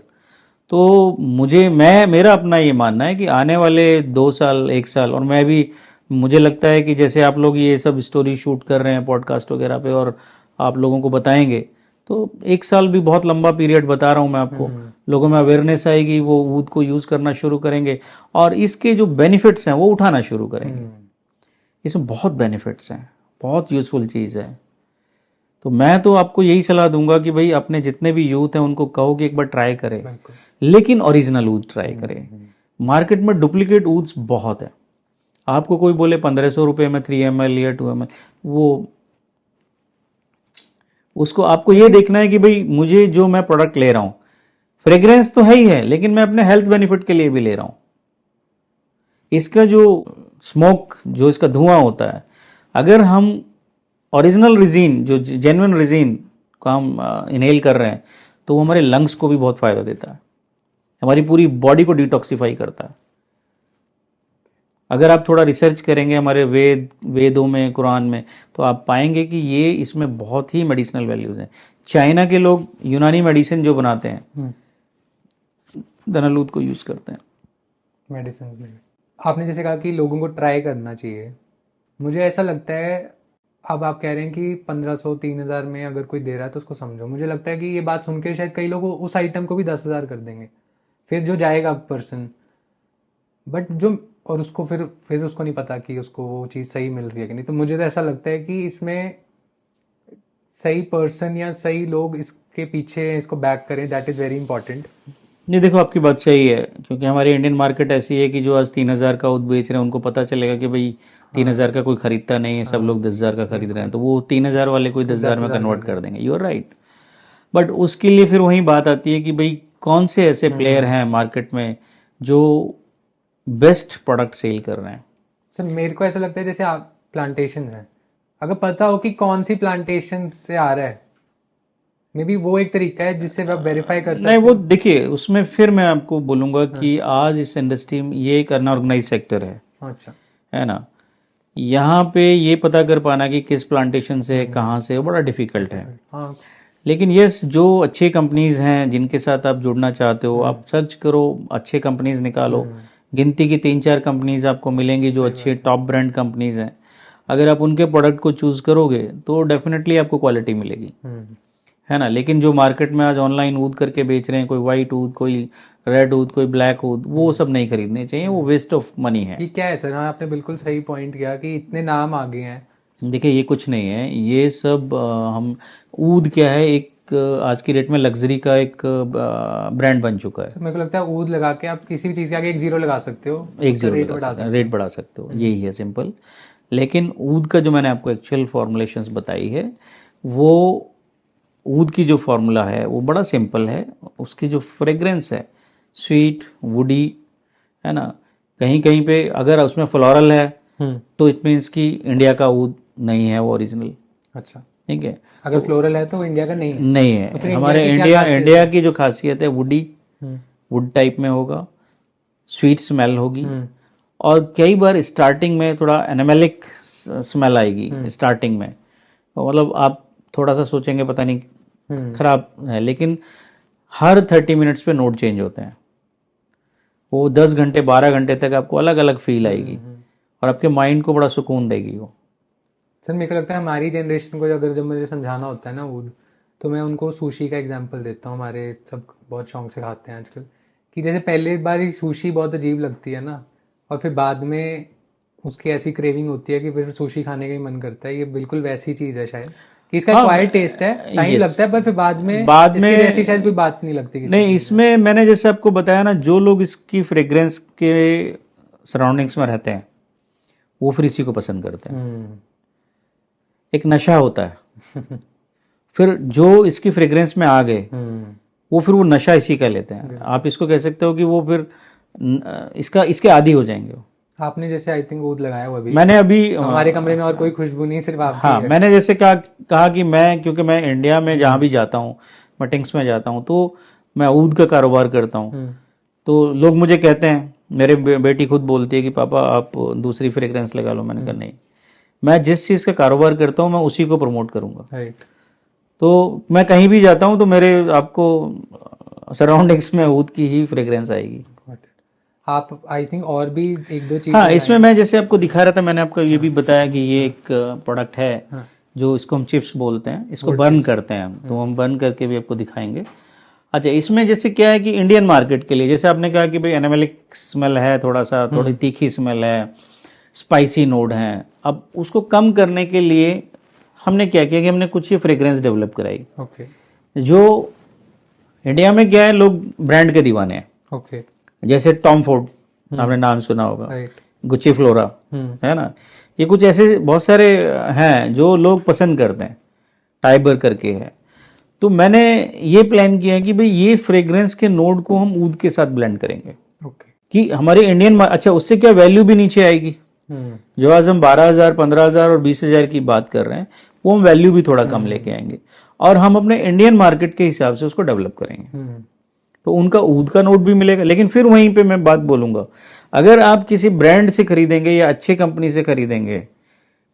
तो मेरा अपना ये मानना है कि आने वाले 2 साल 1 साल, और मैं भी, मुझे लगता है कि जैसे आप लोग ये सब स्टोरी शूट कर रहे हैं पॉडकास्ट वगैरह पे और आप लोगों को बताएंगे, तो 1 साल भी बहुत लंबा पीरियड, बता रहा हूँ मैं आपको। लोगों में अवेयरनेस आएगी, वो ऊद को यूज़ करना शुरू करेंगे और इसके जो बेनिफिट्स हैं वो उठाना शुरू करेंगे। इसमें बहुत बेनिफिट्स हैं, बहुत यूज़फुल चीज़ है। तो मैं तो आपको यही सलाह दूंगा कि भाई अपने जितने भी यूथ हैं उनको कहो कि एक बार ट्राई करें, लेकिन ओरिजिनल ऊद ट्राई करें। मार्केट में डुप्लीकेट ऊद्स बहुत है। आपको कोई बोले 1,500 रुपये में 3 ml या 2 ml, वो उसको आपको ये देखना है कि भाई मुझे जो मैं प्रोडक्ट ले रहा हूं, फ्रेग्रेंस तो है ही है, लेकिन मैं अपने हेल्थ बेनिफिट के लिए भी ले रहा हूं। इसका जो स्मोक, जो इसका धुआं होता है, अगर हम ओरिजिनल रिजीन, जो जेन्युइन रिजीन को हम इनहेल कर रहे हैं, तो वो हमारे लंग्स को भी बहुत फायदा देता है, हमारी पूरी बॉडी को डिटॉक्सिफाई करता है। अगर आप थोड़ा रिसर्च करेंगे हमारे वेदों में, कुरान में, तो आप पाएंगे कि ये इसमें बहुत ही मेडिसिनल वैल्यूज हैं। चाइना के लोग यूनानी मेडिसिन जो बनाते हैं, दनलूद को यूज करते हैं मेडिसिन में। आपने जैसे कहा कि लोगों को ट्राई करना चाहिए, मुझे ऐसा लगता है, अब आप कह रहे हैं कि 1,500 3,000 में अगर कोई दे रहा है तो उसको समझो। मुझे लगता है कि ये बात सुन के शायद कई लोग उस आइटम को भी 10,000 कर देंगे, फिर जो जाएगा पर्सन, बट जो, और उसको फिर उसको नहीं पता कि उसको वो चीज़ सही मिल रही है कि नहीं। तो मुझे तो ऐसा लगता है कि इसमें सही पर्सन या सही लोग इसके पीछे इसको बैक करें, दैट इज़ वेरी इंपॉर्टेंट। नहीं, देखो आपकी बात सही है, क्योंकि हमारी इंडियन मार्केट ऐसी है कि जो आज 3,000 का ऊद बेच रहे हैं, उनको पता चलेगा कि भाई 3,000 का कोई खरीदता नहीं है, सब लोग 10,000 का खरीद रहे हैं, तो वो 3,000 वाले कोई 10,000 में कन्वर्ट कर देंगे। You are right. बट उसके लिए फिर वही बात आती है कि भाई कौन से ऐसे प्लेयर हैं मार्केट में जो बेस्ट प्रोडक्ट सेल कर रहे हैं। सर मेरे को ऐसा लगता है जैसे आप प्लांटेशन है, अगर पता हो कि कौन सी प्लांटेशन से आ रहा है, मे बी वो एक तरीका है जिससे आप वेरीफाई कर सकते हैं। नहीं, वो देखिए, उसमें फिर मैं आपको बोलूंगा कि आज इस इंडस्ट्री में ये एक अनऑर्गेनाइज सेक्टर है। अच्छा, है ना। यहाँ पे ये पता कर पाना कि किस प्लांटेशन से, कहाँ से, बड़ा डिफिकल्ट है। हाँ, लेकिन यस, जो अच्छे कंपनीज हैं जिनके साथ आप जुड़ना चाहते हो, आप सर्च करो, अच्छे कंपनीज निकालो। गिनती की 3-4 कंपनीज आपको मिलेंगी जो अच्छे टॉप ब्रांड कंपनीज हैं। अगर आप उनके प्रोडक्ट को चूज करोगे तो डेफिनेटली आपको क्वालिटी मिलेगी, है ना। लेकिन जो मार्केट में आज ऑनलाइन ऊद करके बेच रहे हैं, कोई वाइट ऊद, कोई रेड ऊद, कोई ब्लैक ऊद, वो सब नहीं खरीदने चाहिए, वो वेस्ट ऑफ मनी है। ये क्या है सर? हाँ, आपने बिल्कुल सही पॉइंट किया कि इतने नाम आ गए हैं। देखिए, ये कुछ नहीं है, ये सब हम ऊद क्या है, एक आज की डेट में लग्जरी का एक ब्रांड बन चुका है। सर मेरे को लगता है ऊद लगा के आप किसी भी चीज़ के आगे एक जीरो लगा सकते हो, एक जीरो रेट बढ़ा सकते हो, यही है सिंपल। लेकिन ऊद का जो मैंने आपको एक्चुअल फॉर्मुलेशंस बताई है, वो ऊद की जो फॉर्मूला है वो बड़ा सिंपल है। उसकी जो फ्रेग्रेंस है, स्वीट, वुडी, है ना। कहीं कहीं पे अगर उसमें फ्लोरल है तो इट मीन्स कि इंडिया का ऊद नहीं है, वो ओरिजिनल। अच्छा, ठीक है। अगर फ्लोरल है तो इंडिया का नहीं है। नहीं है। तो फिर हमारे इंडिया की जो खासियत है, वुडी, वुड टाइप में होगा, स्वीट स्मेल होगी, और कई बार स्टार्टिंग में थोड़ा एनिमलिक स्मेल आएगी स्टार्टिंग में। तो मतलब आप थोड़ा सा सोचेंगे पता नहीं खराब है, लेकिन हर 30 मिनट्स पे नोट चेंज होते हैं। वो 10 घंटे 12 घंटे तक आपको अलग अलग फील आएगी और आपके माइंड को बड़ा सुकून देगी वो। सर मेरे को लगता है हमारी जनरेशन को अगर जब मुझे समझाना होता है ना ऊद, तो मैं उनको सुशी का एग्जांपल देता हूँ, हमारे सब बहुत शौक से खाते हैं आजकल, कि जैसे पहले बार ही सुशी बहुत अजीब लगती है ना, और फिर बाद में उसकी ऐसी क्रेविंग होती है कि फिर सुशी खाने का ही मन करता है। ये बिल्कुल वैसी चीज़ है शायद, कि इसका क्वाइट टेस्ट है, टाइम यस, लगता है, पर फिर बाद में बाद इसके में जैसी शायद कोई बात नहीं लगती किसी नहीं। चीज़ में। इसमें मैंने जैसे आपको बताया ना, जो लोग इसकी फ्रेग्रेंस के सराउंडिंग्स में रहते हैं वो फिर इसी को पसंद करते हैं। एक नशा होता है। फिर जो इसकी फ्रेग्रेंस में आ गए वो फिर वो नशा इसी का लेते हैं। आप इसको कह सकते हो कि वो फिर इसके आदी हो जाएंगे वो। आपने जैसे आई थिंक ऊद लगाया हुआ अभी, मैंने अभी हमारे कमरे में और कोई खुशबू नहीं, सिर्फ आपकी हाँ, है। मैंने जैसे कहा कि मैं, क्योंकि मैं इंडिया में जहाँ भी जाता हूँ, मटिंग्स में जाता हूँ, तो मैं ऊद का कारोबार करता हूँ। तो लोग मुझे कहते हैं, मेरे बेटी खुद बोलती है कि पापा आप दूसरी फ्रेग्रेंस लगा लो। मैंने कहा नहीं, मैं जिस चीज़ का कारोबार करता हूँ मैं उसी को प्रमोट करूँगा। राइट। तो मैं कहीं भी जाता हूँ तो मेरे आपको सराउंडिंग्स में ऊद की ही फ्रेग्रेंस आएगी। आप आई थिंक और भी एक दो चीज़ हाँ, इसमें मैं जैसे आपको दिखा रहा था, मैंने आपको ये भी बताया कि ये एक प्रोडक्ट है जो इसको हम चिप्स बोलते हैं, इसको बर्न करते हैं हम, तो हम बर्न करके भी आपको दिखाएंगे। अच्छा, इसमें जैसे क्या है कि इंडियन मार्केट के लिए, जैसे आपने कहा कि भाई एनिमलिक स्मेल है, थोड़ा सा थोड़ी तीखी स्मेल है, स्पाइसी नोड है, अब उसको कम करने के लिए हमने क्या किया कि हमने कुछ ही फ्रेग्रेंस डेवलप कराई। ओके। जो इंडिया में क्या है, लोग ब्रांड के दीवाने हैं। ओके। जैसे टॉम फोर्ड, आपने नाम सुना होगा, राइट। गुच्ची फ्लोरा, है ना, ये कुछ ऐसे बहुत सारे हैं जो लोग पसंद करते हैं। टाइबर करके है। तो मैंने ये प्लान किया कि भाई ये फ्रेग्रेंस के नोड को हम ऊद के साथ ब्लेंड करेंगे। ओके। कि हमारे इंडियन, अच्छा उससे क्या वैल्यू भी नीचे आएगी। जो आज हम 12,000, 15,000 और 20,000 की बात कर रहे हैं, वो हम वैल्यू भी थोड़ा कम लेके आएंगे और हम अपने इंडियन मार्केट के हिसाब से उसको डेवलप करेंगे। तो उनका ऊद का नोट भी मिलेगा। लेकिन फिर वहीं पे मैं बात बोलूंगा, अगर आप किसी ब्रांड से खरीदेंगे या अच्छे कंपनी से खरीदेंगे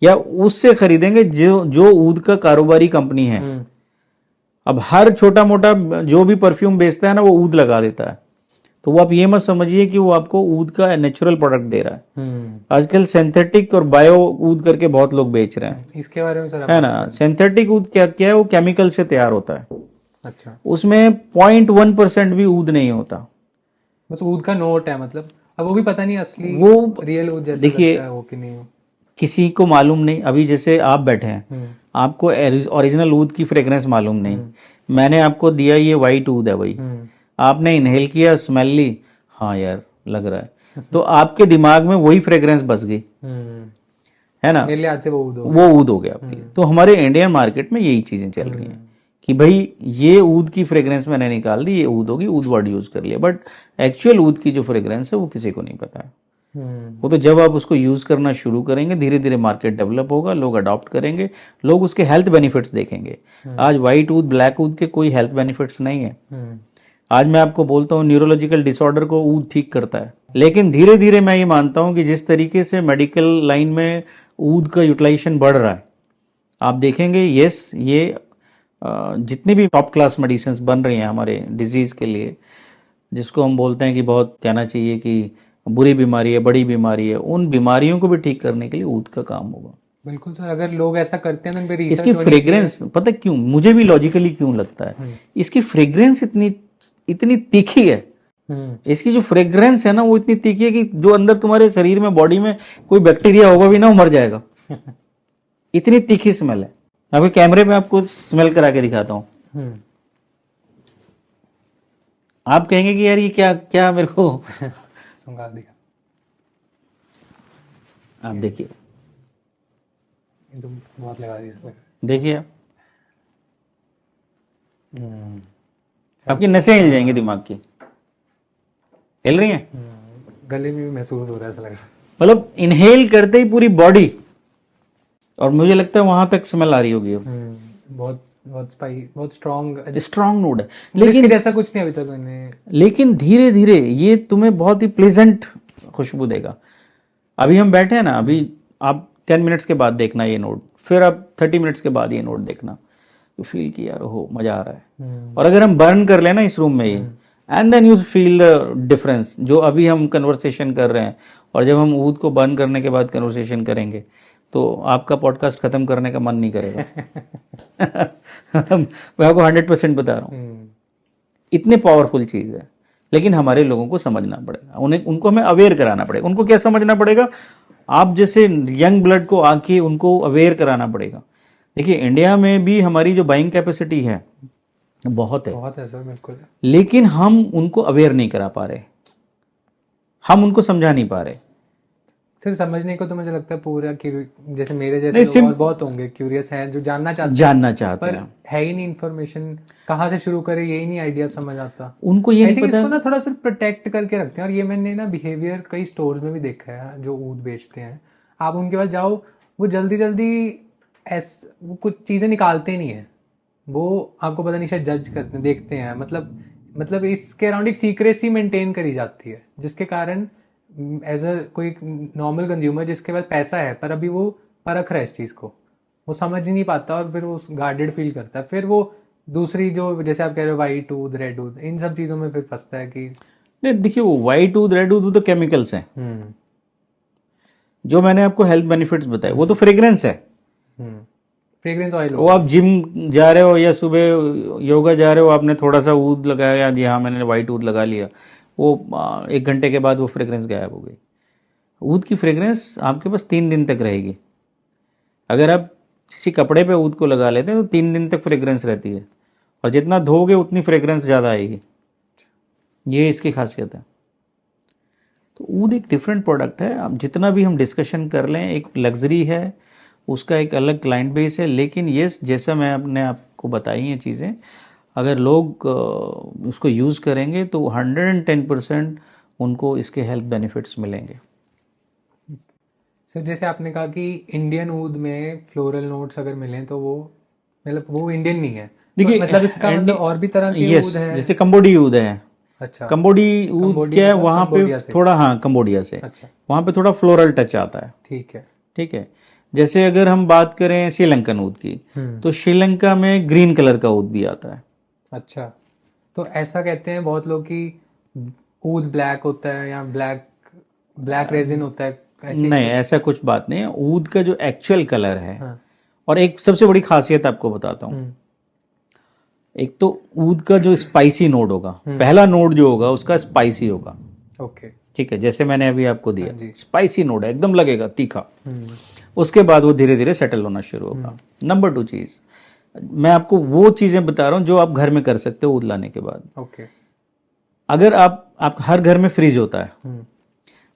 या उससे खरीदेंगे जो ऊद का कारोबारी कंपनी है, अब हर छोटा मोटा जो भी परफ्यूम बेचता है ना, वो ऊद लगा देता है। तो वो आप ये मत समझिए कि वो आपको ऊद का नेचुरल प्रोडक्ट दे रहा है। आजकल सिंथेटिक और बायो ऊद करके बहुत लोग बेच रहे हैं। इसके बारे में सर है ना, सिंथेटिक ऊद क्या क्या है, वो केमिकल से तैयार होता है। अच्छा। उसमें 0.1% भी ऊद नहीं होता, बस ऊद का नोट है। मतलब अब वो भी पता नहीं असली वो रियल ऊद जैसा देखिए, लगता है वो कि नहीं हो। किसी को मालूम नहीं। अभी जैसे आप बैठे हैं, आपको ओरिजिनल ऊद की फ्रेग्रेंस मालूम नहीं, मैंने आपको दिया ये वाइट ऊद है भाई, आपने इनहेल किया, स्मेल ली, हाँ यार लग रहा है, तो आपके दिमाग में वही फ्रेग्रेंस बस गई, है ना, मेरे लिए आज से वो ऊद हो गया आपकी। तो हमारे इंडियन मार्केट में यही चीजें चल रही हैं कि भाई ये ऊद की फ्रेग्रेंस मैंने निकाल दी, ये ऊद होगी, ऊद वर्ड यूज कर लिया, बट एक्चुअल ऊद की जो फ्रेग्रेंस है वो किसी को नहीं पता है। वो तो जब आप उसको यूज करना शुरू करेंगे, धीरे धीरे मार्केट डेवलप होगा, लोग अडॉप्ट करेंगे, लोग उसके हेल्थ बेनिफिट्स देखेंगे। आज व्हाइट ऊद, ब्लैक ऊद के कोई हेल्थ बेनिफिट्स नहीं है। आज मैं आपको बोलता हूँ न्यूरोलॉजिकल डिसऑर्डर को ऊद ठीक करता है। लेकिन धीरे धीरे मैं ये मानता हूँ कि जिस तरीके से मेडिकल लाइन में ऊद का यूटिलाइजेशन बढ़ रहा है, आप देखेंगे, यस, ये जितनी भी टॉप क्लास मेडिसिन बन रही हैं हमारे डिजीज के लिए, जिसको हम बोलते हैं कि बहुत कहना चाहिए कि बुरी बीमारी है, बड़ी बीमारी है, उन बीमारियों को भी ठीक करने के लिए ऊद का काम होगा। बिल्कुल सर, अगर लोग ऐसा करते हैं तो उन पे रिसर्च इसकी फ्रेग्रेंस पता क्यों, मुझे भी लॉजिकली क्यों लगता है, इसकी फ्रेग्रेंस इतनी तीखी है। इसकी जो फ्रेग्रेंस है ना, वो इतनी तीखी है कि जो अंदर तुम्हारे शरीर में, बॉडी में कोई बैक्टीरिया होगा भी ना, वो मर जाएगा। इतनी तीखी स्मेल है। अभी कैमरे में आपको स्मेल करा के दिखाता हूं, आप कहेंगे कि यार ये क्या क्या मेरे को दिखा। आप देखिए, ये तो बहुत लगा दिया इसमें। देखिए आप, आपकी नसें हिल जाएंगी दिमाग की, हिल रही हैं, गले में भी महसूस हो रहा है ऐसा लग रहा है। मतलब इनहेल करते ही पूरी बॉडी, और मुझे लगता है वहां तक स्मेल आ रही होगी अब। बहुत बहुत बहुत स्ट्रॉन्ग नोड है, लेकिन ऐसा कुछ नहीं अभी तक मैंने। लेकिन धीरे धीरे ये तुम्हें बहुत ही प्लेजेंट खुशबू देगा। अभी हम बैठे हैं ना, अभी आप 10 मिनट्स के बाद देखना ये नोट, फिर आप 30 मिनट्स के बाद ये नोट देखना, तो फील कि यार हो मजा आ रहा है। और अगर हम बर्न कर लेना इस रूम में ये, and then you feel the difference. जो अभी हम कन्वर्सेशन कर रहे हैं और जब हम ऊद को बर्न करने के बाद कन्वर्सेशन करेंगे, तो आपका पॉडकास्ट खत्म करने का मन नहीं करेगा। मैं आपको 100% बता रहा हूँ, इतने पावरफुल चीज़ है। लेकिन हमारे लोगों को समझना पड़ेगा, उनको हमें अवेयर कराना पड़ेगा। उनको क्या समझना पड़ेगा? आप जैसे यंग ब्लड को आके उनको अवेयर कराना पड़ेगा। देखिए, इंडिया में भी हमारी जो बाइंग कैपेसिटी है बहुत है सर, बिल्कुल। लेकिन हम उनको अवेयर नहीं करा पा रहे, हम उनको समझा नहीं पा रहे। सर समझने को तो मुझे लगता है पूरा जैसे मेरे जैसे लोग और बहुत होंगे क्यूरियस हैं जो जानना चाहते हैं, पर है ही नहीं इन्फॉर्मेशन, कहाँ से शुरू करें यही नहीं आइडिया समझ आता। उनको ये नहीं पता। इसको ना थोड़ा सा प्रोटेक्ट करके रखते हैं, और ये मैंने ना बिहेवियर कई स्टोर्स में भी देखा है जो ऊद बेचते हैं। आप उनके पास जाओ, वो जल्दी जल्दी वो कुछ चीज़ें निकालते नहीं है, वो आपको पता नहीं शायद जज करते हैं, देखते हैं। मतलब इसके अराउंड एक सीक्रेसी मेंटेन करी जाती है, जिसके कारण एज अ कोई नॉर्मल कंज्यूमर जिसके पास पैसा है पर अभी वो परख रहा है इस चीज़ को, वो समझ नहीं पाता और फिर वो गार्डेड फील करता है। फिर वो दूसरी जो जैसे आप कह रहे हो वाइट ऊद, रेड ऊद, इन सब चीज़ों में फिर फंसता है कि नहीं। देखिए, वो वाइट ऊद, रेड ऊद, वो तो केमिकल्स हैं। जो मैंने आपको हेल्थ बेनिफिट्स बताए वो तो फ्रेग्रेंस है। फ्रेग्रेंस ऑयल, वो आप जिम जा रहे हो या सुबह योगा जा रहे हो, आपने थोड़ा सा ऊद लगाया, जी हाँ मैंने वाइट ऊद लगा लिया, वो 1 घंटे के बाद वो फ्रेग्रेंस गायब हो गई। ऊद की फ्रेग्रेंस आपके पास 3 दिन तक रहेगी। अगर आप किसी कपड़े पे ऊद को लगा लेते हैं तो 3 दिन तक फ्रेग्रेंस रहती है, और जितना धोगे उतनी फ्रेग्रेंस ज़्यादा आएगी। ये इसकी खासियत है। तो ऊद एक डिफरेंट प्रोडक्ट है। अब जितना भी हम डिस्कशन कर लें, एक लग्जरी है, उसका एक अलग क्लाइंट बेस है। लेकिन ये जैसा मैं अपने आपको बताई हैं चीज़ें, अगर लोग उसको यूज़ करेंगे तो 110% उनको इसके हेल्थ बेनिफिट्स मिलेंगे। सर जैसे आपने कहा कि इंडियन ऊद में फ्लोरल नोट्स अगर मिलें तो वो मतलब वो इंडियन नहीं है। देखिए, तो मतलब इसका मतलब और भी तरह के ऊद है, जैसे कंबोडी ऊद है। अच्छा, कंबोडी ऊद क्या है, वहाँ पे थोड़ा, हाँ कंबोडिया से, अच्छा, वहाँ पे थोड़ा फ्लोरल टच आता है। ठीक है। जैसे अगर हम बात करें श्रीलंकन ऊद की, तो श्रीलंका में ग्रीन कलर का ऊद भी आता है। अच्छा, तो ऐसा कहते हैं बहुत लोग कि ऊद ब्लैक होता है या ब्लैक रेजिन होता है, नहीं, ऐसा कुछ बात नहीं है। ऊद का जो एक्चुअल कलर है, हाँ। और एक सबसे बड़ी खासियत आपको बताता हूँ। एक तो ऊद का जो स्पाइसी नोड होगा, पहला नोड जो होगा उसका स्पाइसी होगा। ओके, ठीक है, जैसे मैंने अभी आपको दिया, स्पाइसी नोड है, एकदम लगेगा तीखा। उसके बाद वो धीरे धीरे सेटल होना शुरू होगा। नंबर 2 चीज, मैं आपको वो चीजें बता रहा हूँ जो आप घर में कर सकते हो ऊद लाने के बाद। ओके, अगर आप हर घर में फ्रिज होता है,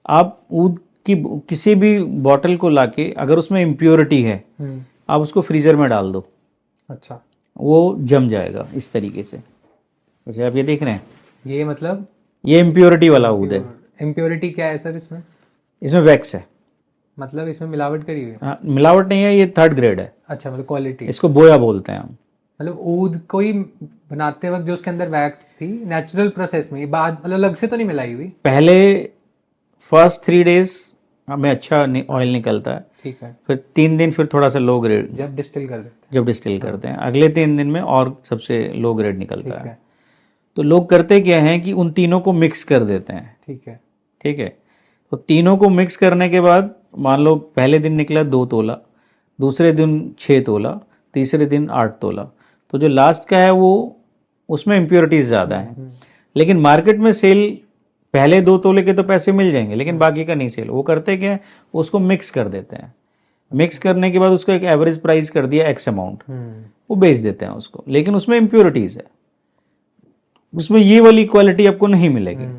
आप ऊद की किसी भी बॉटल को लाके, अगर उसमें इम्प्योरिटी है, आप उसको फ्रीजर में डाल दो। अच्छा, वो जम जाएगा इस तरीके से, जैसे आप ये देख रहे हैं। ये मतलब ये इम्प्योरिटी वाला ऊद है। इम्प्योरिटी क्या है सर इसमें? इसमें वैक्स है, मतलब इसमें मिलावट करी हुई है? हाँ, मिलावट नहीं है, ये 3rd ग्रेड है। अच्छा, मतलब क्वालिटी, इसको बोया बोलते हैं हम। मतलब ऊद कोई बनाते वक्त जो उसके अंदर वैक्स थी नेचुरल प्रोसेस में, बाद मतलब अलग से तो नहीं मिलाई हुई? पहले फर्स्ट 3 डेज हमें अच्छा ऑयल निकलता है, ठीक है, फिर 3 दिन फिर थोड़ा सा लो ग्रेड, जब डिस्टिल करते हैं, अगले 3 दिन में और सबसे लो ग्रेड निकलता है। है। तो लोग करते क्या हैं कि उन तीनों को मिक्स कर देते हैं। ठीक है, तो तीनों को मिक्स करने के बाद मान लो पहले दिन निकला 2 तोला, दूसरे दिन 6 तोला, तीसरे दिन 8 तोला, तो जो लास्ट का है वो उसमें इम्प्योरिटीज ज़्यादा है। लेकिन मार्केट में सेल पहले 2 तोले के तो पैसे मिल जाएंगे, लेकिन बाकी का नहीं सेल। वो करते क्या है, उसको मिक्स कर देते हैं। मिक्स करने के बाद उसको एक एवरेज प्राइस कर दिया एक्स अमाउंट, वो बेच देते हैं उसको, लेकिन उसमें इम्प्योरिटीज है, उसमें ये वाली क्वालिटी आपको नहीं मिलेगी।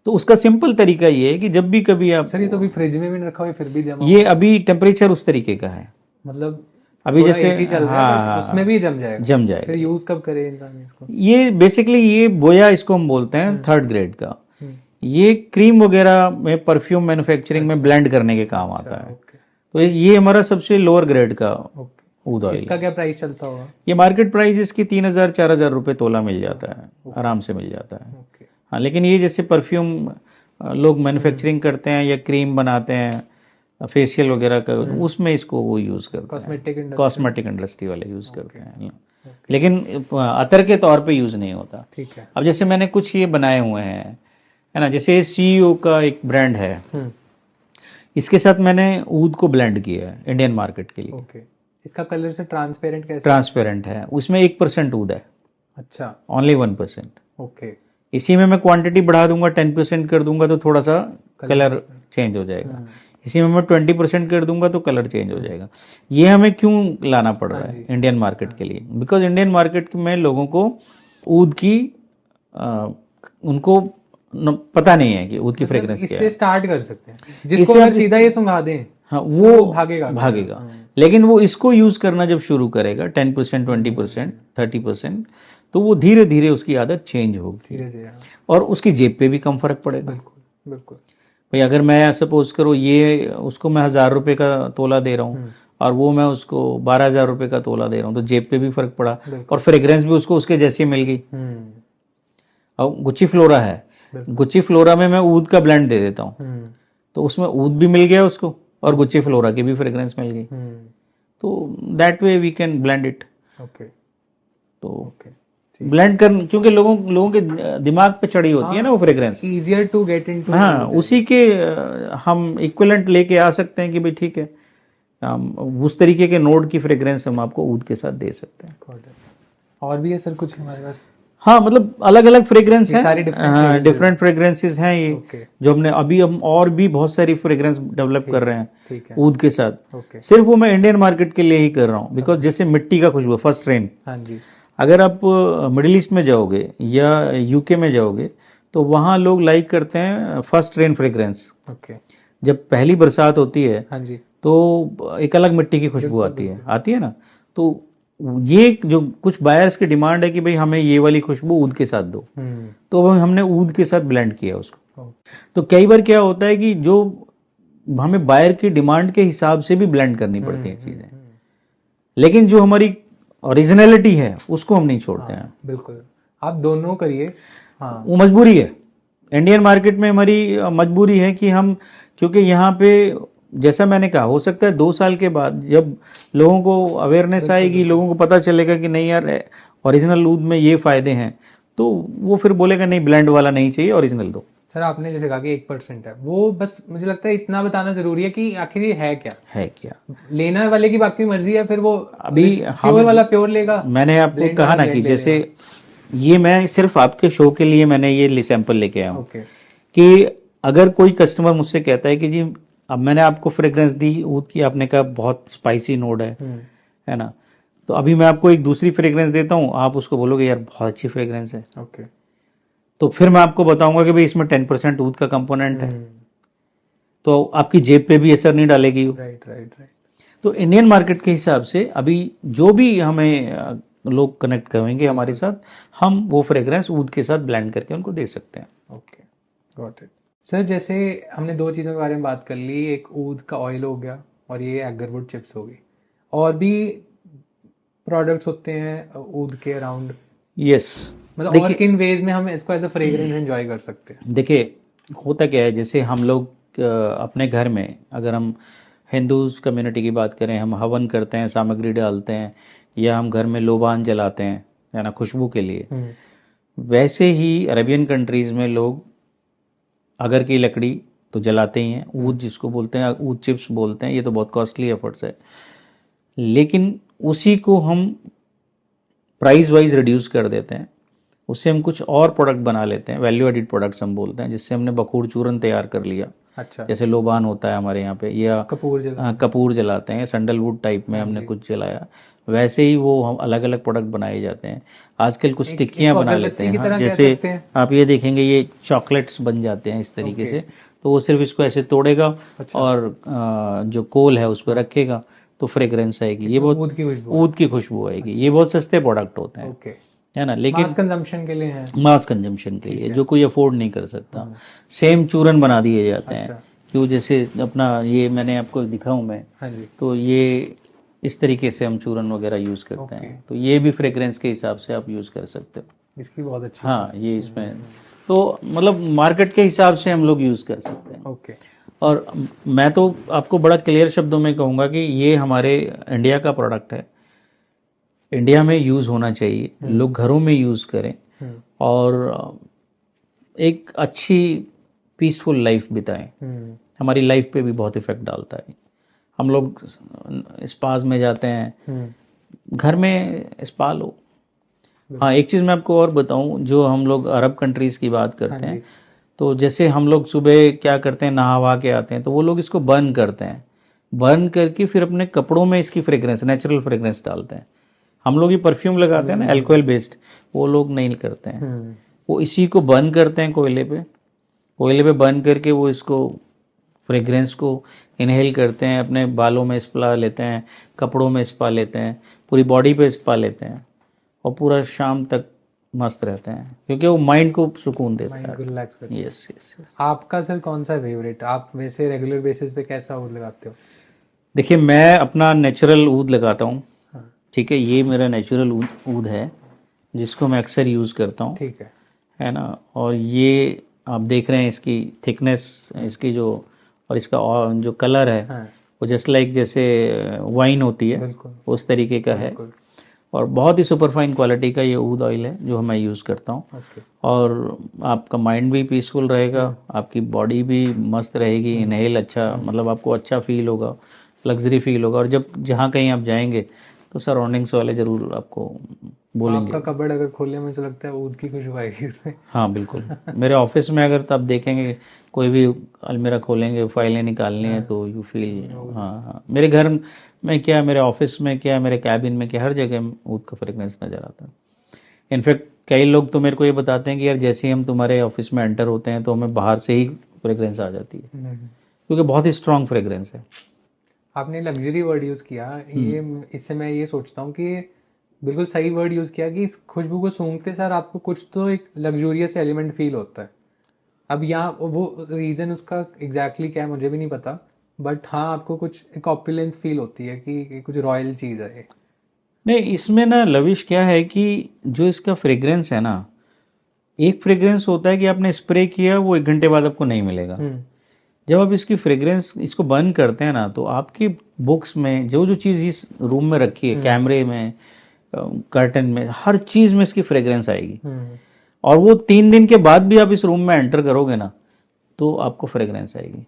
तो उसका सिंपल तरीका ये है कि जब भी कभी आप, सर ये तो अभी फ्रिज में भी रखा हुआ फिर भी जमा, ये अभी टेम्परेचर उस तरीके का है, मतलब अभी जैसे एसी चल रहा है, बट उसमें भी जम जाएगा। फिर यूज कब करे इंसान इसको? ये बेसिकली ये बोया इसको हम बोलते हैं 3rd ग्रेड का। ये क्रीम वगैरह में, परफ्यूम मैन्युफैक्चरिंग में ब्लेंड करने के काम आता है। तो ये हमारा सबसे लोअर ग्रेड का ऊद ऑयल। इसका क्या प्राइस चलता होगा? ये मार्केट प्राइस इसकी 3000-4000 रुपए तोला मिल जाता है, आराम से मिल जाता है। हाँ, लेकिन ये जैसे परफ्यूम लोग मैन्युफैक्चरिंग करते हैं या क्रीम बनाते हैं फेशियल वगैरह का, उसमें इसको वो यूज करते हैं, कॉस्मेटिक इंडस्ट्री वाले यूज करते हैं। लेकिन अतर के तौर पे यूज नहीं होता। ठीक है। अब जैसे मैंने कुछ ये बनाए हुए हैं, है ना, जैसे CEO का एक ब्रांड है, इसके साथ मैंने ऊद को ब्लेंड किया है इंडियन मार्केट के लिए। ओके, इसका कलर से ट्रांसपेरेंट कैसे? ट्रांसपेरेंट है, उसमें 1% ऊद है, अच्छा, ओनली 1%। ओके, इसी में मैं क्वांटिटी बढ़ा दूंगा, 10% कर दूंगा तो थोड़ा सा कलर चेंज हो जाएगा। इसी में मैं 20% कर दूंगा तो कलर चेंज हो जाएगा। ये हमें क्यों लाना पड़ रहा है इंडियन मार्केट के लिए? बिकॉज इंडियन मार्केट में लोगों को ऊद की उनको पता नहीं है कि ऊद की फ्रेग्रेंस क्या है। इससे स्टार्ट कर सकते हैं, जिसको अगर सीधा ये सुंघा दें हाँ वो भागेगा। लेकिन वो इसको यूज करना जब शुरू करेगा 10%, 20%, 30%, तो वो धीरे धीरे उसकी आदत चेंज होगी धीरे धीरे। और उसकी जेब पे भी कम फर्क पड़ेगा। बिल्कुल बिल्कुल। भाई अगर मैं सपोज करो ये उसको मैं 1000 रुपये का तोला दे रहा हूँ और वो मैं उसको 12,000 रुपये का तोला दे रहा हूँ, तो जेब पे भी फर्क पड़ा और फ्रेग्रेंस भी उसको उसके जैसी मिल गई। और गुच्ची फ्लोरा है, गुच्ची फ्लोरा में मैं ऊद का ब्लेंड दे देता हूँ तो उसमें ऊद भी मिल गया उसको और गुच्ची फ्लोरा की भी फ्रेग्रेंस मिल गई। तो that way we can blend it. Okay, तो ब्लेंड कर, क्योंकि लोगों के दिमाग पे चढ़ी होती है ना वो fragrance, easier to get into. हाँ, उसी के हम इक्विवेलेंट लेके आ सकते हैं कि भाई ठीक है, उस तरीके के नोड की फ्रेग्रेंस हम आपको ऊद के साथ दे सकते हैं। और भी है सर कुछ हमारे पास? हाँ, मतलब अलग अलग फ्रेग्रेंस हैं, सारी डिफरेंट फ्रेग्रेंसेस हैं ये जो हमने अभी हम और भी बहुत सारी फ्रेग्रेंस डेवलप कर रहे हैं ऊद के साथ। सिर्फ वो मैं इंडियन मार्केट के लिए ही कर रहा हूँ बिकॉज जैसे मिट्टी का खुशबू, फर्स्ट रेन, अगर आप मिडिल ईस्ट में जाओगे या यूके में जाओगे तो वहाँ लोग लाइक करते हैं फर्स्ट रेन फ्रेग्रेंस। जब पहली बरसात होती है तो एक अलग मिट्टी की खुशबू आती है ना। तो ये जो कुछ बायर्स की डिमांड है कि भाई हमें ये वाली खुशबू ऊद के साथ दो, तो हमने ऊद के साथ ब्लेंड किया उसको। तो कई बार क्या होता है कि जो हमें बायर की डिमांड के हिसाब से भी ब्लेंड करनी पड़ती है चीजें, लेकिन जो हमारी ओरिजिनलिटी है उसको हम नहीं छोड़ते हैं। बिल्कुल, आप दोनों करिए। हाँ, वो मजबूरी है, इंडियन मार्केट में हमारी मजबूरी है कि हम, क्योंकि यहाँ पे जैसा मैंने कहा, हो सकता है 2 साल के बाद जब लोगों को अवेयरनेस आएगी, लोगों को पता चलेगा कि नहीं यार ओरिजिनल दूध में ये फायदे हैं, तो वो फिर बोलेगा नहीं ब्लेंड वाला नहीं चाहिए, ओरिजिनल दो। सर आपने जैसे कहा कि 1% है, वो बस मुझे लगता है इतना बताना जरूरी है कि आखिर ये है क्या। लेना वाले की बाकी मर्जी है, फिर वो अभी प्योर वाला प्योर लेगा। मैंने आपको कहा ना कि जैसे ये मैं सिर्फ आपके शो के लिए मैंने ये सैंपल लेके आया हूँ कि अगर कोई कस्टमर मुझसे कहता है कि जी अब मैंने आपको फ्रेग्रेंस दी ऊद की, आपने कहा बहुत स्पाइसी नोड है ना, तो अभी मैं आपको एक दूसरी फ्रेग्रेंस देता हूँ, आप उसको बोलोगे यार बहुत अच्छी फ्रेग्रेंस है, तो फिर मैं आपको बताऊंगा कि भाई इसमें 10% ऊद का कंपोनेंट है, तो आपकी जेब पे भी असर नहीं डालेगी। राइट। तो इंडियन मार्केट के हिसाब से अभी जो भी हमें लोग कनेक्ट करेंगे हमारे साथ, हम वो फ्रेग्रेंस ऊद के साथ ब्लेंड करके उनको दे सकते हैं। Okay, got it. सर जैसे हमने 2 चीज़ों के बारे में बात कर ली, एक ऊद का ऑयल हो गया और ये एगरवुड चिप्स हो गई, और भी प्रोडक्ट्स होते हैं ऊद के अराउंड? यस, मतलब और किन वेज में हम इसको एज अ फ्रेग्रेंस एंजॉय कर सकते हैं? देखिए होता क्या है, जैसे हम लोग अपने घर में, अगर हम हिंदूज कम्युनिटी की बात करें, हम हवन करते हैं, सामग्री डालते हैं, या हम घर में लोबान जलाते हैं है ना खुशबू के लिए, वैसे ही अरेबियन कंट्रीज में लोग अगर की लकड़ी तो जलाते ही हैं, ऊद जिसको बोलते हैं, ऊद चिप्स बोलते हैं, ये तो बहुत कॉस्टली एफर्ट्स है, लेकिन उसी को हम प्राइस वाइज रिड्यूस कर देते हैं, उससे हम कुछ और प्रोडक्ट बना लेते हैं, वैल्यू एडिड प्रोडक्ट्स हम बोलते हैं, जिससे हमने बखूर चूरन तैयार कर लिया। अच्छा, जैसे लोबान होता है हमारे यहाँ पे, या कपूर जलाते हैं, सैंडलवुड टाइप में हमने कुछ जलाया, वैसे ही वो हम अलग अलग प्रोडक्ट बनाए जाते हैं। आजकल कुछ टिक्कियाँ बना लेते हैं, हाँ, जैसे आप ये देखेंगे ये चॉकलेट्स बन जाते हैं इस तरीके से, तो वो सिर्फ इसको ऐसे तोड़ेगा और जो कोल है उस पर रखेगा तो फ्रेग्रेंस आएगी, ये बहुत ऊद की खुशबू आएगी। ये बहुत सस्ते प्रोडक्ट होते हैं है ना, लेकिन मास कंजम्पशन के लिए है, मास कंजम्पशन के लिए जो कोई अफोर्ड नहीं कर सकता। सेम चूरन बना दिए जाते हैं, क्यों, जैसे अपना ये मैंने आपको दिखाऊं मैं, तो ये इस तरीके से हम चूरन वगैरह यूज करते हैं, तो ये भी फ्रेग्रेंस के हिसाब से आप यूज कर सकते हो। इसकी बहुत अच्छी, हाँ, ये इसमें तो मतलब मार्केट के हिसाब से हम लोग यूज कर सकते हैं। ओके, और मैं तो आपको बड़ा क्लियर शब्दों में कहूँगा कि ये हमारे इंडिया का प्रोडक्ट है, इंडिया में यूज होना चाहिए, लोग घरों में यूज करें और एक अच्छी पीसफुल लाइफ बिताएं, हमारी लाइफ पे भी बहुत इफेक्ट डालता है। हम लोग स्पाज में जाते हैं, घर में स्पा लो। हाँ, एक चीज़ मैं आपको और बताऊं, जो हम लोग अरब कंट्रीज़ की बात करते हैं, तो जैसे हम लोग सुबह क्या करते हैं, नहा वहा के आते हैं, तो वो लोग इसको बर्न करते हैं, बर्न करके फिर अपने कपड़ों में इसकी फ्रेग्रेंस, नेचुरल फ्रेग्रेंस डालते हैं। हम लोग ये परफ्यूम लगाते हैं ना अल्कोहल बेस्ड, वो लोग नहीं करते हैं। वो इसी को बर्न करते हैं कोयले पे बर्न करके वो इसको फ्रेग्रेंस को इनहेल करते हैं, अपने बालों में स्पा लेते हैं, कपड़ों में स्पा लेते हैं, पूरी बॉडी पे स्पा लेते हैं, और पूरा शाम तक मस्त रहते हैं, क्योंकि वो माइंड को सुकून देता है, रिलैक्स करता है। Yes yes yes. आपका सर कौन सा फेवरेट, आप वैसे रेगुलर बेसिस पे कैसा ऊद लगाते हो? देखिए, मैं अपना नेचुरल ऊद लगाता हूँ, हाँ, ठीक है, ये मेरा नेचुरल ऊद है जिसको मैं अक्सर यूज़ करता हूँ, ठीक है ना। और ये आप देख रहे हैं इसकी थिकनेस, इसकी जो, और इसका जो कलर है, हाँ, वो जस्ट लाइक जैसे वाइन होती है, बिल्कुल उस तरीके का है। बिल्कुल। और बहुत ही सुपरफाइन क्वालिटी का ये ऊद ऑयल है जो मैं यूज़ करता हूँ। ओके, और आपका माइंड भी पीसफुल रहेगा, आपकी बॉडी भी मस्त रहेगी, इनहेल अच्छा, मतलब आपको अच्छा फील होगा, लग्जरी फील होगा। और जब जहाँ कहीं आप जाएंगे तो सराउंडिंग्स वाले ज़रूर आपको बोलेंगे। आपका कबर्ड अगर खोलने में तो लगता है ऊद की खुशबू आएगी उसमें। हाँ बिल्कुल। मेरे ऑफिस में अगर आप देखेंगे, कोई भी अलमीरा खोलेंगे, फाइलें निकालनी है, तो यू फील, हाँ हाँ, मेरे घर में क्या, मेरे ऑफिस में क्या, मेरे कैबिन में क्या, हर जगह ऊद का फ्रेगनेंस नज़र आता है। इनफैक्ट कई लोग तो मेरे को ये बताते हैं कि यार जैसे ही हम तुम्हारे ऑफिस में एंटर होते हैं तो हमें बाहर से ही फ्रेगरेंस आ जाती है, क्योंकि बहुत ही स्ट्रांग फ्रेगरेंस है। आपने लग्जरी वर्ड यूज किया, ये इससे मैं ये सोचता हूँ कि बिल्कुल सही वर्ड यूज किया कि इस खुशबू को सूंघते सर आपको कुछ तो एक लग्जूरियस एलिमेंट फील होता है। अब यहाँ वो रीजन उसका एग्जैक्टली क्या है मुझे भी नहीं पता, बट हाँ आपको कुछ एक ऑपुलेंस फील होती है कि कुछ रॉयल चीज है ये। नहीं, इसमें ना लविश क्या है कि जो इसका फ्रेग्रेंस है ना, एक फ्रेग्रेंस होता है कि आपने स्प्रे किया, वो 1 घंटे बाद आपको नहीं मिलेगा। जब आप इसकी फ्रेग्रेंस इसको बर्न करते हैं ना, तो आपकी बुक्स में जो जो चीज़ इस रूम में रखी है, कैमरे में, कर्टन में, हर चीज़ में इसकी फ्रेग्रेंस आएगी। और वो 3 दिन के बाद भी आप इस रूम में एंटर करोगे ना, तो आपको फ्रेग्रेंस आएगी।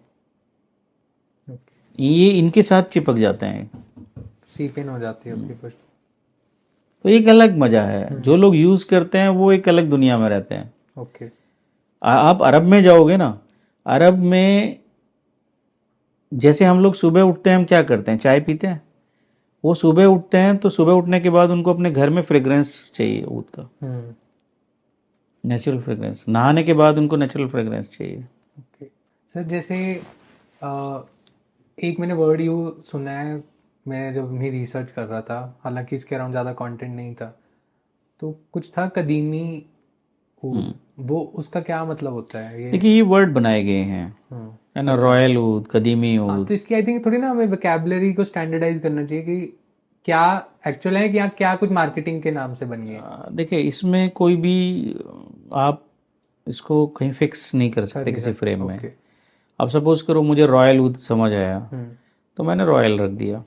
ये इनके साथ चिपक जाते हैं, सीप इन हो जाती है उसकी खुशबू। तो एक अलग मजा है। जो लोग यूज करते हैं वो एक अलग दुनिया में रहते हैं। ओके, आप अरब में जाओगे ना, अरब में जैसे हम लोग सुबह उठते हैं, हम क्या करते हैं, चाय पीते हैं। वो सुबह उठते हैं तो सुबह उठने के बाद उनको अपने घर में फ्रेग्रेंस चाहिए ऊद का, नेचुरल फ्रेग्रेंस। नहाने के बाद उनको नेचुरल फ्रेग्रेंस चाहिए। ओके सर, जैसे एक मैंने वर्ड यू सुना है, मैं जब अपनी रिसर्च कर रहा था, हालांकि इसके अराउंड ज़्यादा कंटेंट नहीं था, तो कुछ था कदीमी ऊद, वो उसका क्या मतलब होता है ये? देखिए, ये वर्ड बनाए गए हैं, है ना, रॉयल ऊद, कदीमी हाँ, ऊद। तो इसकी आई थिंक थोड़ी ना हमें वोकैबुलरी को स्टैंडर्डाइज करना चाहिए कि क्या एक्चुअल है कि या क्या कुछ मार्केटिंग के नाम से बनी है। देखिए, इसमें कोई भी आप इसको कहीं फिक्स नहीं कर सकते किसी फ्रेम में। ओके, अब सपोज करो मुझे रॉयल ऊद समझ आया, तो मैंने रॉयल रख दिया।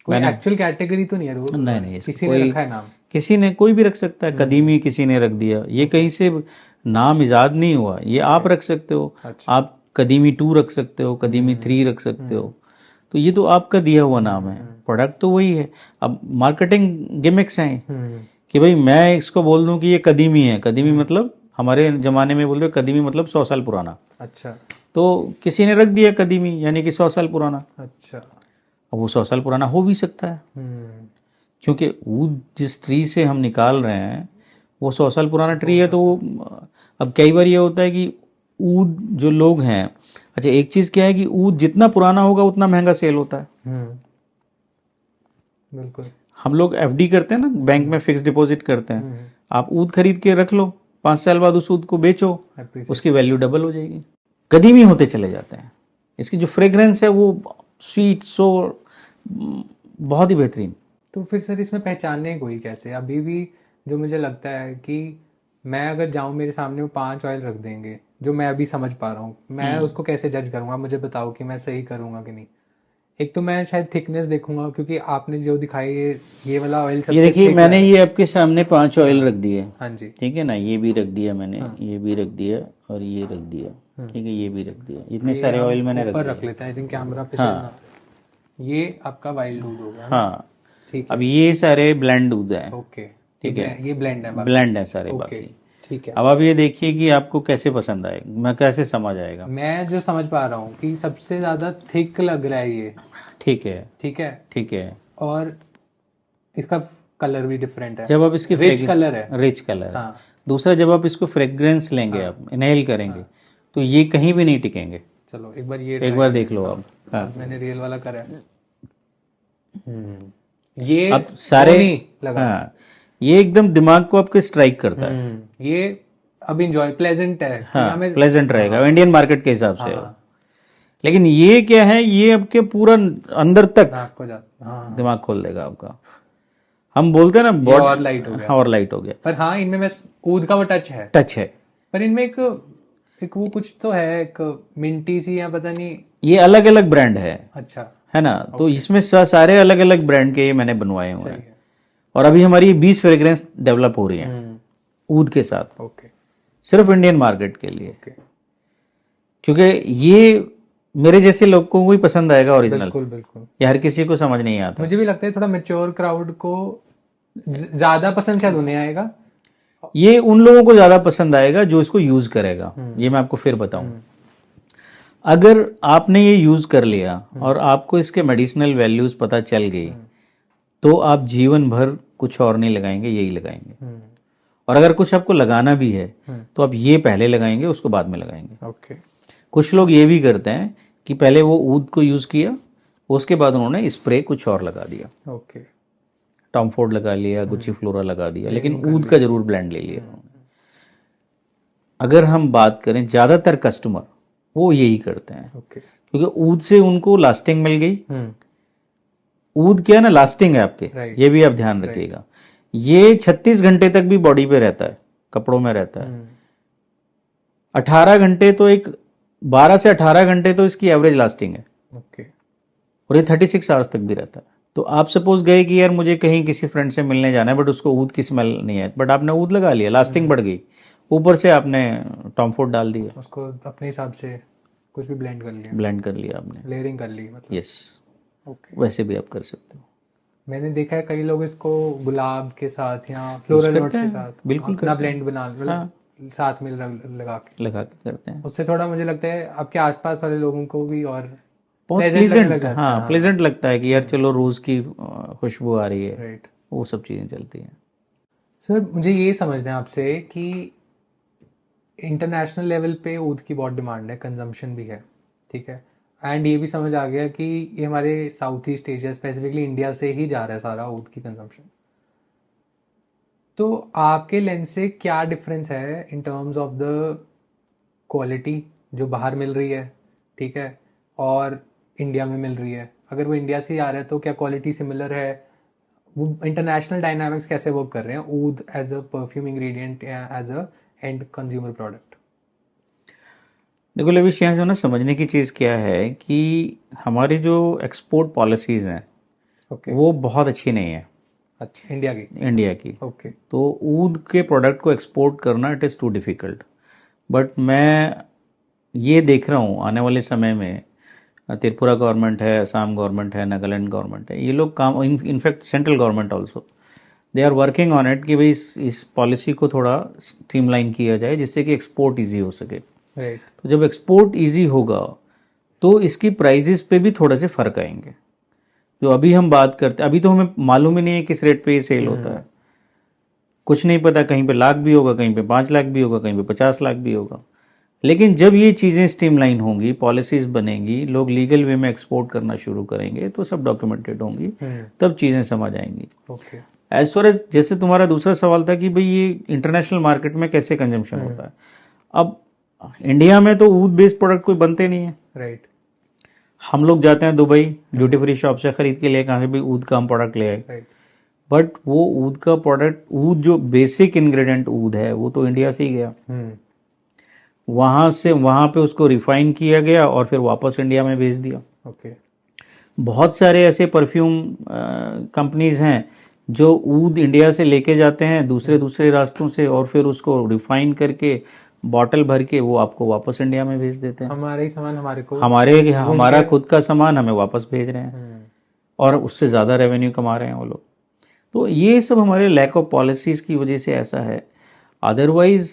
कोई एक्चुअल कैटेगरी तो नहीं है, नहीं नहीं, किसी ने रखा है नाम। किसी ने, कोई भी रख सकता है। कदीमी किसी ने रख दिया, ये कहीं से नाम इजाद नहीं हुआ, ये आप रख सकते हो। आप कदीमी 2 रख सकते हो, कदीमी 3 रख सकते हो, तो ये तो आपका दिया हुआ नाम है, प्रोडक्ट तो वही है। अब मार्केटिंग गिमिक्स हैं कि भाई मैं इसको बोल दूं कि ये कदीमी है, कदीमी मतलब हमारे जमाने में बोलते कदीमी मतलब 100 साल पुराना। अच्छा, तो किसी ने रख दिया कदीमी, यानी कि 100 साल पुराना। अच्छा, अब वो 100 साल पुराना हो भी सकता है, क्योंकि ऊद जिस ट्री से हम निकाल रहे हैं वो 100 साल पुराना ट्री है। तो अब कई बार ये होता है कि ऊद जो लोग हैं, अच्छा एक चीज़ क्या है कि ऊद जितना पुराना होगा उतना महंगा सेल होता है। बिल्कुल। हम लोग एफडी करते हैं ना, बैंक में फिक्स डिपॉजिट करते हैं, आप ऊद खरीद के रख लो, 5 साल बाद उस ऊद को बेचो, उसकी वैल्यू डबल हो जाएगी। कदीमी होते चले जाते हैं। इसकी जो फ्रेग्रेंस है वो स्वीट, सो बहुत ही बेहतरीन। तो फिर सर इसमें पहचानने कोई कैसे? अभी भी जो मुझे लगता है कि मैं अगर जाऊं, मेरे सामने वो 5 ऑयल रख देंगे जो मैं अभी समझ पा रहा हूँ, मैं उसको कैसे जज करूंगा? मुझे बताओ कि मैं सही करूंगा कि नहीं। एक तो मैं शायद थिकनेस देखूंगा, क्योंकि आपने जो दिखाई ये वाला ऑयल सबसे ये देखिए, thick मैंने है। ये आपके सामने 5 ऑयल रख दिए, हाँ जी, ठीक है ना, ये भी रख दिया मैंने, ये भी रख दिया और ये रख दिया। ठीक है, ये भी रख दिया, इतने सारे ऑयल मैंने रख ऊपर दिए। रख लेते हैं, आई थिंक कैमरा पे हाँ। शायद ना आए। ये आपका वाइल्ड दूध हो गया ना? हाँ, ठीक अब ये सारे ब्लेंड दूध है, ओके, ठीक है, ये ब्लेंड है बाकी। ब्लेंड है सारे ओके बाकी। ठीक है। अब आप ये देखिए कि आपको कैसे पसंद आएगा, मैं कैसे समझ आएगा। मैं जो समझ पा रहा हूँ कि सबसे ज्यादा थिक लग रहा है ये, ठीक है, ठीक है, ठीक है। और इसका कलर भी डिफरेंट है, जब आप इसकी रिच कलर है। रिच कलर है। हाँ दूसरा, जब आप इसको फ्रेग्रेंस लेंगे, आप इनहेल करेंगे, तो ये कहीं भी नहीं टिकेंगे। चलो एक बार ये एक बार देख लो आप। हाँ, मैंने रियल वाला करा है। ये अब सारे नहीं लगा। हाँ, ये एकदम दिमाग को आपके स्ट्राइक करता है। ये अब इंजॉय प्लेजेंट है कि हाँ, हमें प्लेजेंट रहेगा इंडियन मार्केट के हिसाब से। हाँ, लेकिन ये क्या है, ये आपके पूरा अंदर तक नाक को जाता। हाँ दिमाग खोल देगा आपका। हम बोलते हैं ना ये और लाइट हो गया। हाँ, और लाइट हो गया, पर हाँ इनमें बस ऊद का वो टच है, टच है। पर इनमें एक वो कुछ तो है, एक मिंटी सी या पता नहीं। ये अलग अलग ब्रांड है अच्छा ना? तो इसमें सारे अलग अलग ब्रांड के ये मैंने बनवाए हुए सही हैं। है। और अभी हमारी 20 फ्रेग्रेंस डेवलप हो रही हैं ऊद के साथ, ओके सिर्फ इंडियन मार्केट के लिए, ओके, क्योंकि ये मेरे जैसे लोगों को ही पसंद आएगा ओरिजिनल। बिल्कुल बिल्कुल। ये हर किसी को समझ नहीं आता। मुझे भी लगता है थोड़ा मेच्योर क्राउड को ज्यादा पसंद शायद उन्हें आएगा। ये उन लोगों को ज्यादा पसंद आएगा जो इसको यूज करेगा। ये मैं आपको फिर बताऊं। अगर आपने ये यूज कर लिया और आपको इसके मेडिसिनल वैल्यूज पता चल गई, तो आप जीवन भर कुछ और नहीं लगाएंगे, यही लगाएंगे। और अगर कुछ आपको लगाना भी है तो आप ये पहले लगाएंगे, उसको बाद में लगाएंगे। ओके कुछ लोग ये भी करते हैं कि पहले वो ऊद को यूज किया, उसके बाद उन्होंने स्प्रे कुछ और लगा दिया, ओके, टॉम फोर्ड लगा लिया, गुच्ची फ्लोरा लगा दिया, लेकिन ऊद का जरूर ब्लेंड ले लिया उन्होंने। अगर हम बात करें, ज्यादातर कस्टमर वो यही करते हैं, ओके। क्योंकि ऊद से उनको लास्टिंग मिल गई। ऊद क्या है ना, लास्टिंग है आपके, Right. ये भी आप ध्यान रखिएगा। ये 36 घंटे तक भी बॉडी पे रहता है, कपड़ों में रहता है। 18 घंटे तो 12 से 18 घंटे तो इसकी एवरेज लास्टिंग है, ओके, और ये 36 आवर्स तक भी रहता है। तो आप सपोज गए कि यार मुझे कहीं किसी फ्रेंड से मिलने जाना है, बट उसको ऊद की स्मेल नहीं है, बट आपने ऊद लगा लिया, लास्टिंग बढ़ गई, ऊपर से आपने टॉम फोर्ड डाल दिया, उसको अपने हिसाब से कुछ भी ब्लेंड कर लिया, ब्लेंड कर लिया आपने, लेयरिंग कर ली मतलब। Yes, okay. वैसे भी आप कर सकते हो। मैंने देखा है कई लोग इसको गुलाब के साथ या फ्लोरल नोट्स के साथ बिल्कुल अपना ब्लेंड बना साथ में लगा के करते हैं। उससे थोड़ा मुझे लगता है आपके आसपास वाले लोगों को भी और बहुत प्लेजेंट, हाँ प्लेजेंट लगता है कि यार चलो रोज की खुशबू आ रही है, राइट। वो सब चीजें चलती हैं। सर मुझे ये समझना है आपसे कि इंटरनेशनल लेवल पे ऊद की बहुत डिमांड है, कंजम्पशन भी है, ठीक है, एंड ये भी समझ आ गया कि ये हमारे south east Asia specifically India से ही जा रहा है सारा ऊद की कंजम्पशन। तो आपके लेंस से क्या डिफरेंस है in terms of the quality जो बाहर मिल रही है, ठीक है, और इंडिया में मिल रही है? अगर वो इंडिया से ही आ रहा है तो क्या क्वालिटी सिमिलर है? वो इंटरनेशनल डायनामिक्स कैसे वर्क कर रहे हैं oud as a perfume ingredient या as a end consumer product? देखो लेविश, यहाँ से ना समझने की चीज़ क्या है कि हमारी जो एक्सपोर्ट पॉलिसीज़ हैं ओके, वो बहुत अच्छी नहीं है अच्छा, इंडिया की। ओके, तो ऊद के प्रोडक्ट को एक्सपोर्ट करना it is too difficult. But मैं ये देख रहा हूँ आने वाले समय में त्रिपुरा गवर्नमेंट है, असम गवर्नमेंट है, नागालैंड गवर्नमेंट है, ये लोग काम, in fact central government also they are working on it कि भाई इस पॉलिसी को थोड़ा स्ट्रीमलाइन किया जाए जिससे कि एक्सपोर्ट ईजी हो सके। राइट। तो जब एक्सपोर्ट इजी होगा तो इसकी प्राइजेस पे भी थोड़े से फर्क आएंगे। जो अभी हम बात करते हैं, अभी तो हमें मालूम ही नहीं है किस रेट पे ये सेल होता है, कुछ नहीं पता, कहीं पे लाख भी होगा, कहीं पे 5 लाख भी होगा, कहीं पे 50 लाख भी होगा। लेकिन जब ये चीज़ें स्ट्रीमलाइन होंगी, पॉलिसीज बनेंगी, लोग लीगल वे में एक्सपोर्ट करना शुरू करेंगे, तो सब डॉक्यूमेंटेड होंगी, तब चीज़ें समझ आएंगी। ओके। एज फार एज, जैसे तुम्हारा दूसरा सवाल था कि भाई ये इंटरनेशनल मार्केट में कैसे कंजम्पशन होता है, अब इंडिया में तो ऊद बेस्ड प्रोडक्ट कोई बनते नहीं है। राइट। हम लोग जाते हैं दुबई, ड्यूटी फ्री शॉप से खरीद के लिए, कहाँ से भी ऊद का हम प्रोडक्ट ले आए, राइट। बट वो ऊद का प्रोडक्ट, ऊद जो बेसिक इंग्रेडिएंट ऊद है वो तो इंडिया से ही गया, वहां से वहां पे उसको रिफाइन किया गया और फिर वापस इंडिया में भेज दिया। ओके। बहुत सारे ऐसे परफ्यूम कंपनीज हैं जो ऊद इंडिया से लेके जाते हैं दूसरे रास्तों से, और फिर उसको रिफाइन करके बॉटल भर के वो आपको वापस इंडिया में भेज देते हैं। हमारा ही सामान हमारे को हमारा खुद का सामान हमें वापस भेज रहे हैं और उससे ज़्यादा रेवेन्यू कमा रहे हैं वो लोग। तो ये सब हमारे लैक ऑफ पॉलिसीज़ की वजह से ऐसा है। अदरवाइज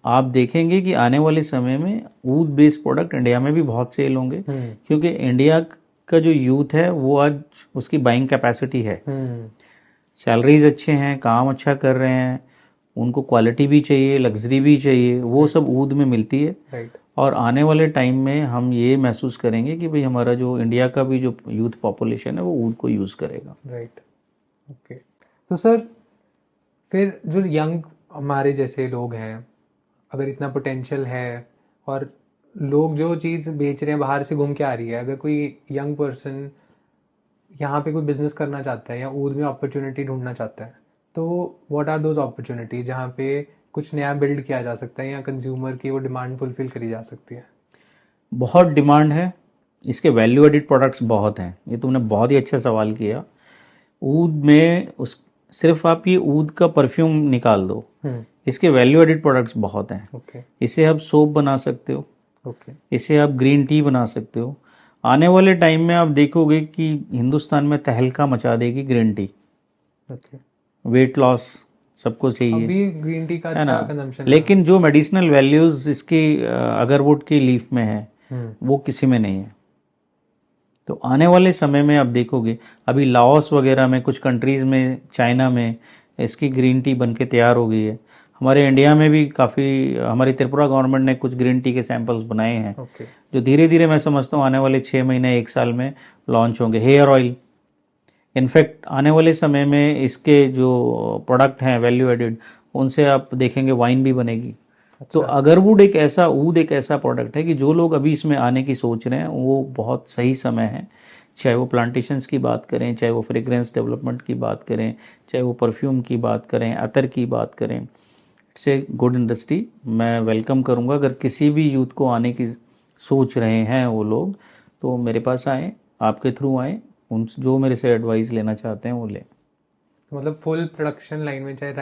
आप देखेंगे कि आने वाले समय में ऊद बेस्ड प्रोडक्ट इंडिया में भी बहुत सेल होंगे, क्योंकि इंडिया का जो यूथ है वो आज उसकी बाइंग कैपेसिटी है, सैलरीज अच्छे हैं, काम अच्छा कर रहे हैं, उनको क्वालिटी भी चाहिए, लग्जरी भी चाहिए, वो सब ऊद में मिलती है। राइट। और आने वाले टाइम में हम ये महसूस करेंगे कि भाई हमारा जो इंडिया का भी जो यूथ पॉपुलेशन है वो ऊद को यूज़ करेगा। राइट। ओके। तो सर फिर जो यंग हमारे जैसे लोग हैं, अगर इतना पोटेंशियल है और लोग जो चीज़ बेच रहे हैं बाहर से घूम के आ रही है, अगर कोई यंग पर्सन यहाँ पे कोई बिजनेस करना चाहता है या ऊद में अपॉर्चुनिटी ढूंढना चाहता है, तो व्हाट आर दोज अपॉर्चुनिटी जहाँ पे कुछ नया बिल्ड किया जा सकता है या कंज्यूमर की वो डिमांड फुलफिल करी जा सकती है? बहुत डिमांड है, इसके वैल्यू एडिड प्रोडक्ट्स बहुत हैं। ये तुमने बहुत ही अच्छा सवाल किया। ऊद में सिर्फ आप ये ऊद का परफ्यूम निकाल दो, इसके वैल्यू एडिड प्रोडक्ट्स बहुत हैं। ओके। इससे आप सोप बना सकते हो, ओके। इससे आप ग्रीन टी बना सकते हो। आने वाले टाइम में आप देखोगे कि हिंदुस्तान में तहलका मचा देगी green tea. Okay. Weight loss सबको चाहिए, अभी ग्रीन टी का है अच्छा ना, कंजम्पशन लेकिन जो मेडिसिनल वैल्यूज इसकी अगरवुड की लीफ में है वो किसी में नहीं है। तो आने वाले समय में आप देखोगे, अभी लाओस वगैरह में, कुछ कंट्रीज में, चाइना में इसकी ग्रीन टी बन के तैयार हो गई है। हमारे इंडिया में भी काफ़ी, हमारी त्रिपुरा गवर्नमेंट ने कुछ ग्रीन टी के सैंपल्स बनाए हैं, जो धीरे धीरे मैं समझता हूँ आने वाले 6 महीने 1 साल में लॉन्च होंगे। हेयर ऑयल, इनफैक्ट आने वाले समय में इसके जो प्रोडक्ट हैं वैल्यू एडिड, उनसे आप देखेंगे वाइन भी बनेगी। तो अगरवुड ऊद एक ऐसा प्रोडक्ट है कि जो लोग अभी इसमें आने की सोच रहे हैं वो बहुत सही समय है। चाहे वो प्लांटेशंस की बात करें, चाहे वो फ्रेग्रेंस डेवलपमेंट की बात करें, चाहे वो परफ्यूम की बात करें, अतर की बात करें, इट्स ए गुड इंडस्ट्री। मैं वेलकम करूंगा अगर किसी भी यूथ को आने की सोच रहे हैं वो लोग, तो मेरे पास आएँ, आपके थ्रू आएँ, उन जो मेरे से एडवाइस लेना चाहते हैं वो लें। मतलब फुल प्रोडक्शन लाइन में, चाहे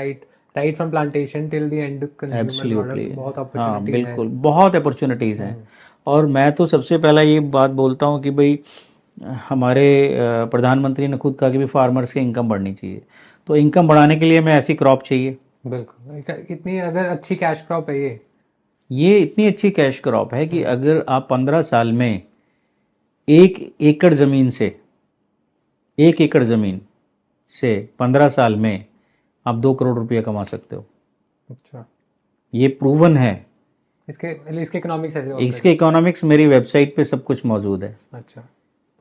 right from plantation till the end consumer product, बहुत हाँ अपॉर्चुनिटीज हैं। बिल्कुल, बहुत अपॉर्चुनिटीज़ हैं। और मैं तो सबसे पहला ये बात बोलता हूँ कि भाई हमारे प्रधानमंत्री ने खुद कहा कि भाई फार्मर्स की इनकम बढ़नी चाहिए, तो इनकम बढ़ाने के लिए हमें ऐसी क्रॉप चाहिए। बिल्कुल। इतनी अगर अच्छी कैश क्रॉप है ये इतनी अच्छी कैश क्रॉप है कि अगर आप 15 साल में 1 एकड़ ज़मीन से 1 एकड़ ज़मीन से 15 साल में आप 2 करोड़ रुपया कमा सकते हो। अच्छा। ये प्रूवन है। इसके इकोनॉमिक्स ऐसे इसके इकोनॉमिक्स मेरी वेबसाइट पे सब कुछ मौजूद है। अच्छा।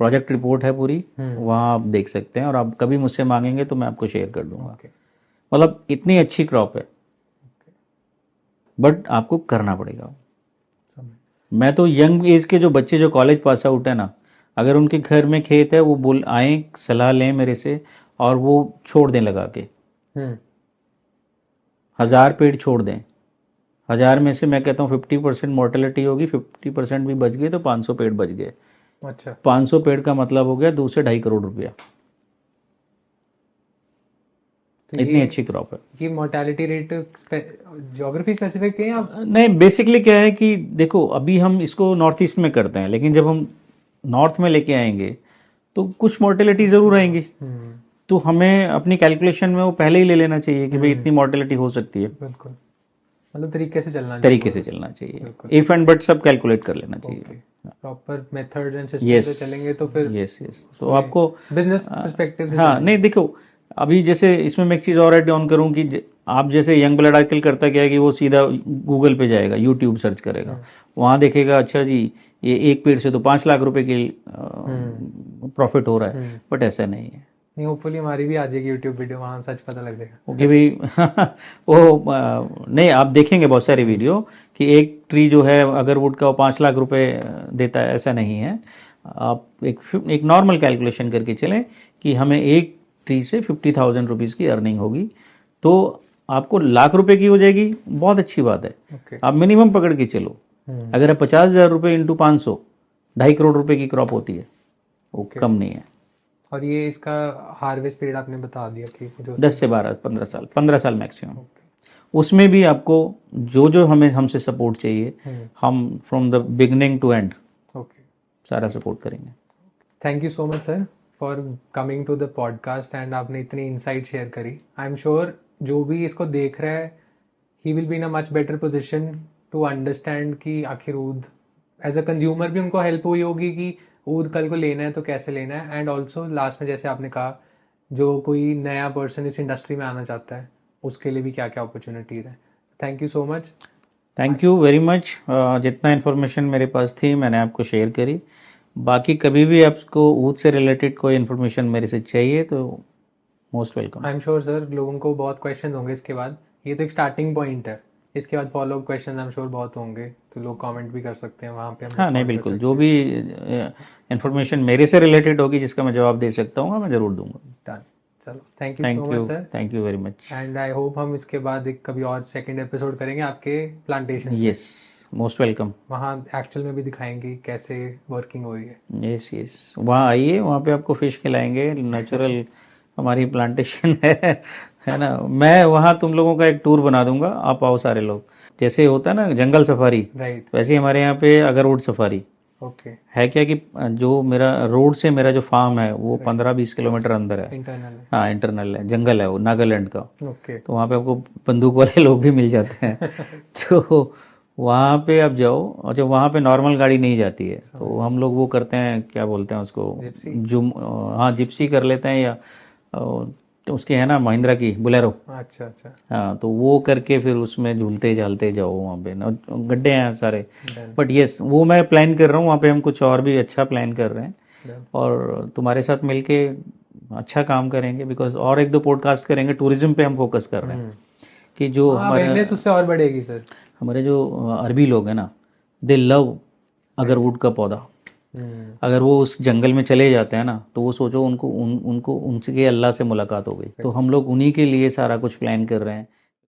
प्रोजेक्ट रिपोर्ट है पूरी, वहाँ आप देख सकते हैं, और आप कभी मुझसे मांगेंगे तो मैं आपको शेयर कर दूंगा। मतलब इतनी अच्छी क्रॉप है, बट आपको करना पड़ेगा। मैं तो यंग एज के जो बच्चे जो कॉलेज पास आउट है ना, अगर उनके घर में खेत है वो आए, सलाह लें मेरे से, और वो छोड़ दें लगा के। 1000 पेड़ छोड़ दें, 1000 में से मैं कहता हूँ 50% मोर्टेलिटी होगी, 50% भी बच गए तो 500 पेड़ बच गए। अच्छा। 500 पेड़ का मतलब हो गया 2 से 2.5 करोड़ रुपया। तो इतनी अच्छी क्रॉप है। ये मोर्टेलिटी रेट ज्योग्राफी स्पेसिफिक है या नहीं? बेसिकली क्या है कि देखो, अभी हम इसको नॉर्थ ईस्ट में करते हैं, लेकिन जब हम नॉर्थ में लेके आएंगे तो कुछ मोर्टेलिटी ज़रूर आएंगी। तो हमें अपनी कैलकुलेशन में वो पहले ही ले लेना चाहिए कि भाई इतनी मोर्टेलिटी हो सकती है। बिल्कुल, मतलब तरीके से चलना चाहिए, इफ एंड बट सब कैलकुलेट कर लेना चाहिए। प्रॉपर मेथड्स एंड सिस्टम से चलेंगे तो फिर यस तो आपको बिजनेस पर्सपेक्टिव से हाँ नहीं, देखो अभी जैसे इसमें मैं एक चीज़ और ऐड ऑन करूँ कि आप जैसे यंग ब्लड आजकल करता क्या है कि वो सीधा गूगल पे जाएगा, यूट्यूब सर्च करेगा, वहाँ देखेगा अच्छा जी ये 1 पेड़ से तो 5 लाख रुपए की प्रॉफिट हो रहा है, बट ऐसा नहीं है। नहीं, होपफुली हमारी भी आ जाएगी यूट्यूब वीडियो, वहाँ सच पता लग जाएगा। ओके भाई वो नहीं, आप देखेंगे बहुत सारी वीडियो कि एक ट्री जो है अगर वुड का वो 5 लाख रुपए देता है, ऐसा नहीं है। आप एक नॉर्मल कैलकुलेशन करके चलें कि हमें एक ट्री से 50,000 रुपीज़ की अर्निंग होगी, तो आपको लाख रुपए की हो जाएगी, बहुत अच्छी बात है। आप मिनिमम पकड़ के चलो, अगर आप 50,000 रुपये इंटू 500, 2.5 करोड़ रुपए की क्रॉप होती है, वो कम नहीं है। और ये इसका हार्वेस्ट पीरियड आपने बता दिया कि जो 10 से 15 साल मैक्सिमम। उसमें भी आपको जो जो हमें हमसे सपोर्ट चाहिए, हम from the beginning to end okay, सारा सपोर्ट करेंगे। Thank you so much sir for coming to the podcast and आपने इतनी इंसाइट शेयर करी। आई एम श्योर जो भी इसको देख रहा है he will be in a much better position to understand कि आखिर ऊद एज अ कंज्यूमर भी उनको हेल्प हुई होगी कि ऊद कल को लेना है तो कैसे लेना है, एंड ऑल्सो लास्ट में जैसे आपने कहा जो कोई नया पर्सन इस इंडस्ट्री में आना चाहता है उसके लिए भी क्या क्या अपॉर्चुनिटीज है। Thank you so much. Thank you very much. जितना इन्फॉर्मेशन मेरे पास थी मैंने आपको शेयर करी। बाकी कभी भी आपको ऊद से रिलेटेड कोई इन्फॉर्मेशन मेरे से चाहिए तो most welcome. I am sure sir लोगों को बहुत क्वेश्चन होंगे इसके बाद, ये तो एक स्टार्टिंग पॉइंट है, इसके बाद follow up question I am sure बहुत होंगे, तो लोग कमेंट भी कर सकते हैं वहाँ पे हम हाँ नहीं respond कर बिल्कुल, सकते जो हैं। भी इन्फॉर्मेशन मेरे से रिलेटेड होगी जिसका मैं जवाब दे सकता हूँ मैं ज़रूर दूंगा। डन, चलो thank you so much sir, thank you very much. And I hope हम इसके बाद एक कभी और सेकंड एपिसोड करेंगे आपके प्लांटेशन। Yes most welcome. वहाँ एक्चुअल में भी दिखाएंगे कैसे वर्किंग हो रही है। यस यस, वहाँ आइए, वहाँ पे आपको फिश खिलाएंगे, नेचुरल हमारी प्लांटेशन है ना। मैं वहाँ तुम लोगों का एक टूर बना दूंगा, आप आओ सारे लोग। जैसे होता है ना जंगल सफारी, राइट, वैसे ही हमारे यहाँ पे अगरवुड सफारी ओके, है। क्या कि जो मेरा रोड से मेरा जो फार्म है वो 15-20 किलोमीटर अंदर है। इंटरनल है, हाँ इंटरनल है, जंगल है वो, नागालैंड का। ओके, तो वहाँ पे आपको बंदूक वाले लोग भी मिल जाते हैं तो वहाँ पे आप जाओ, और जब वहाँ पे नॉर्मल गाड़ी नहीं जाती है तो हम लोग वो करते हैं, क्या बोलते हैं उसको, जिप्सी? हाँ जिप्सी कर लेते हैं, या तो उसकी है ना महिंद्रा की बुलेरो। अच्छा अच्छा, हाँ तो वो करके फिर उसमें झूलते झालते जाओ, वहाँ पे ना गड्ढे हैं सारे। डन बट यस वो मैं प्लान कर रहा हूँ, वहाँ पे हम कुछ और भी अच्छा प्लान कर रहे हैं डन, और तुम्हारे साथ मिलके अच्छा काम करेंगे। बिकॉज और एक दो पॉडकास्ट करेंगे, टूरिज्म पे हम फोकस कर रहे हैं कि जो हमारे अवेयरनेस उससे और बढ़ेगी सर। हमारे जो अरबी लोग हैं ना, दे लव अगरवुड का पौधा। अगर वो उस जंगल में चले जाते हैं ना तो वो सोचो उनको उनसे अल्लाह से मुलाकात हो गई। तो हम लोग उन्हीं के लिए सारा कुछ प्लान कर रहे हैं।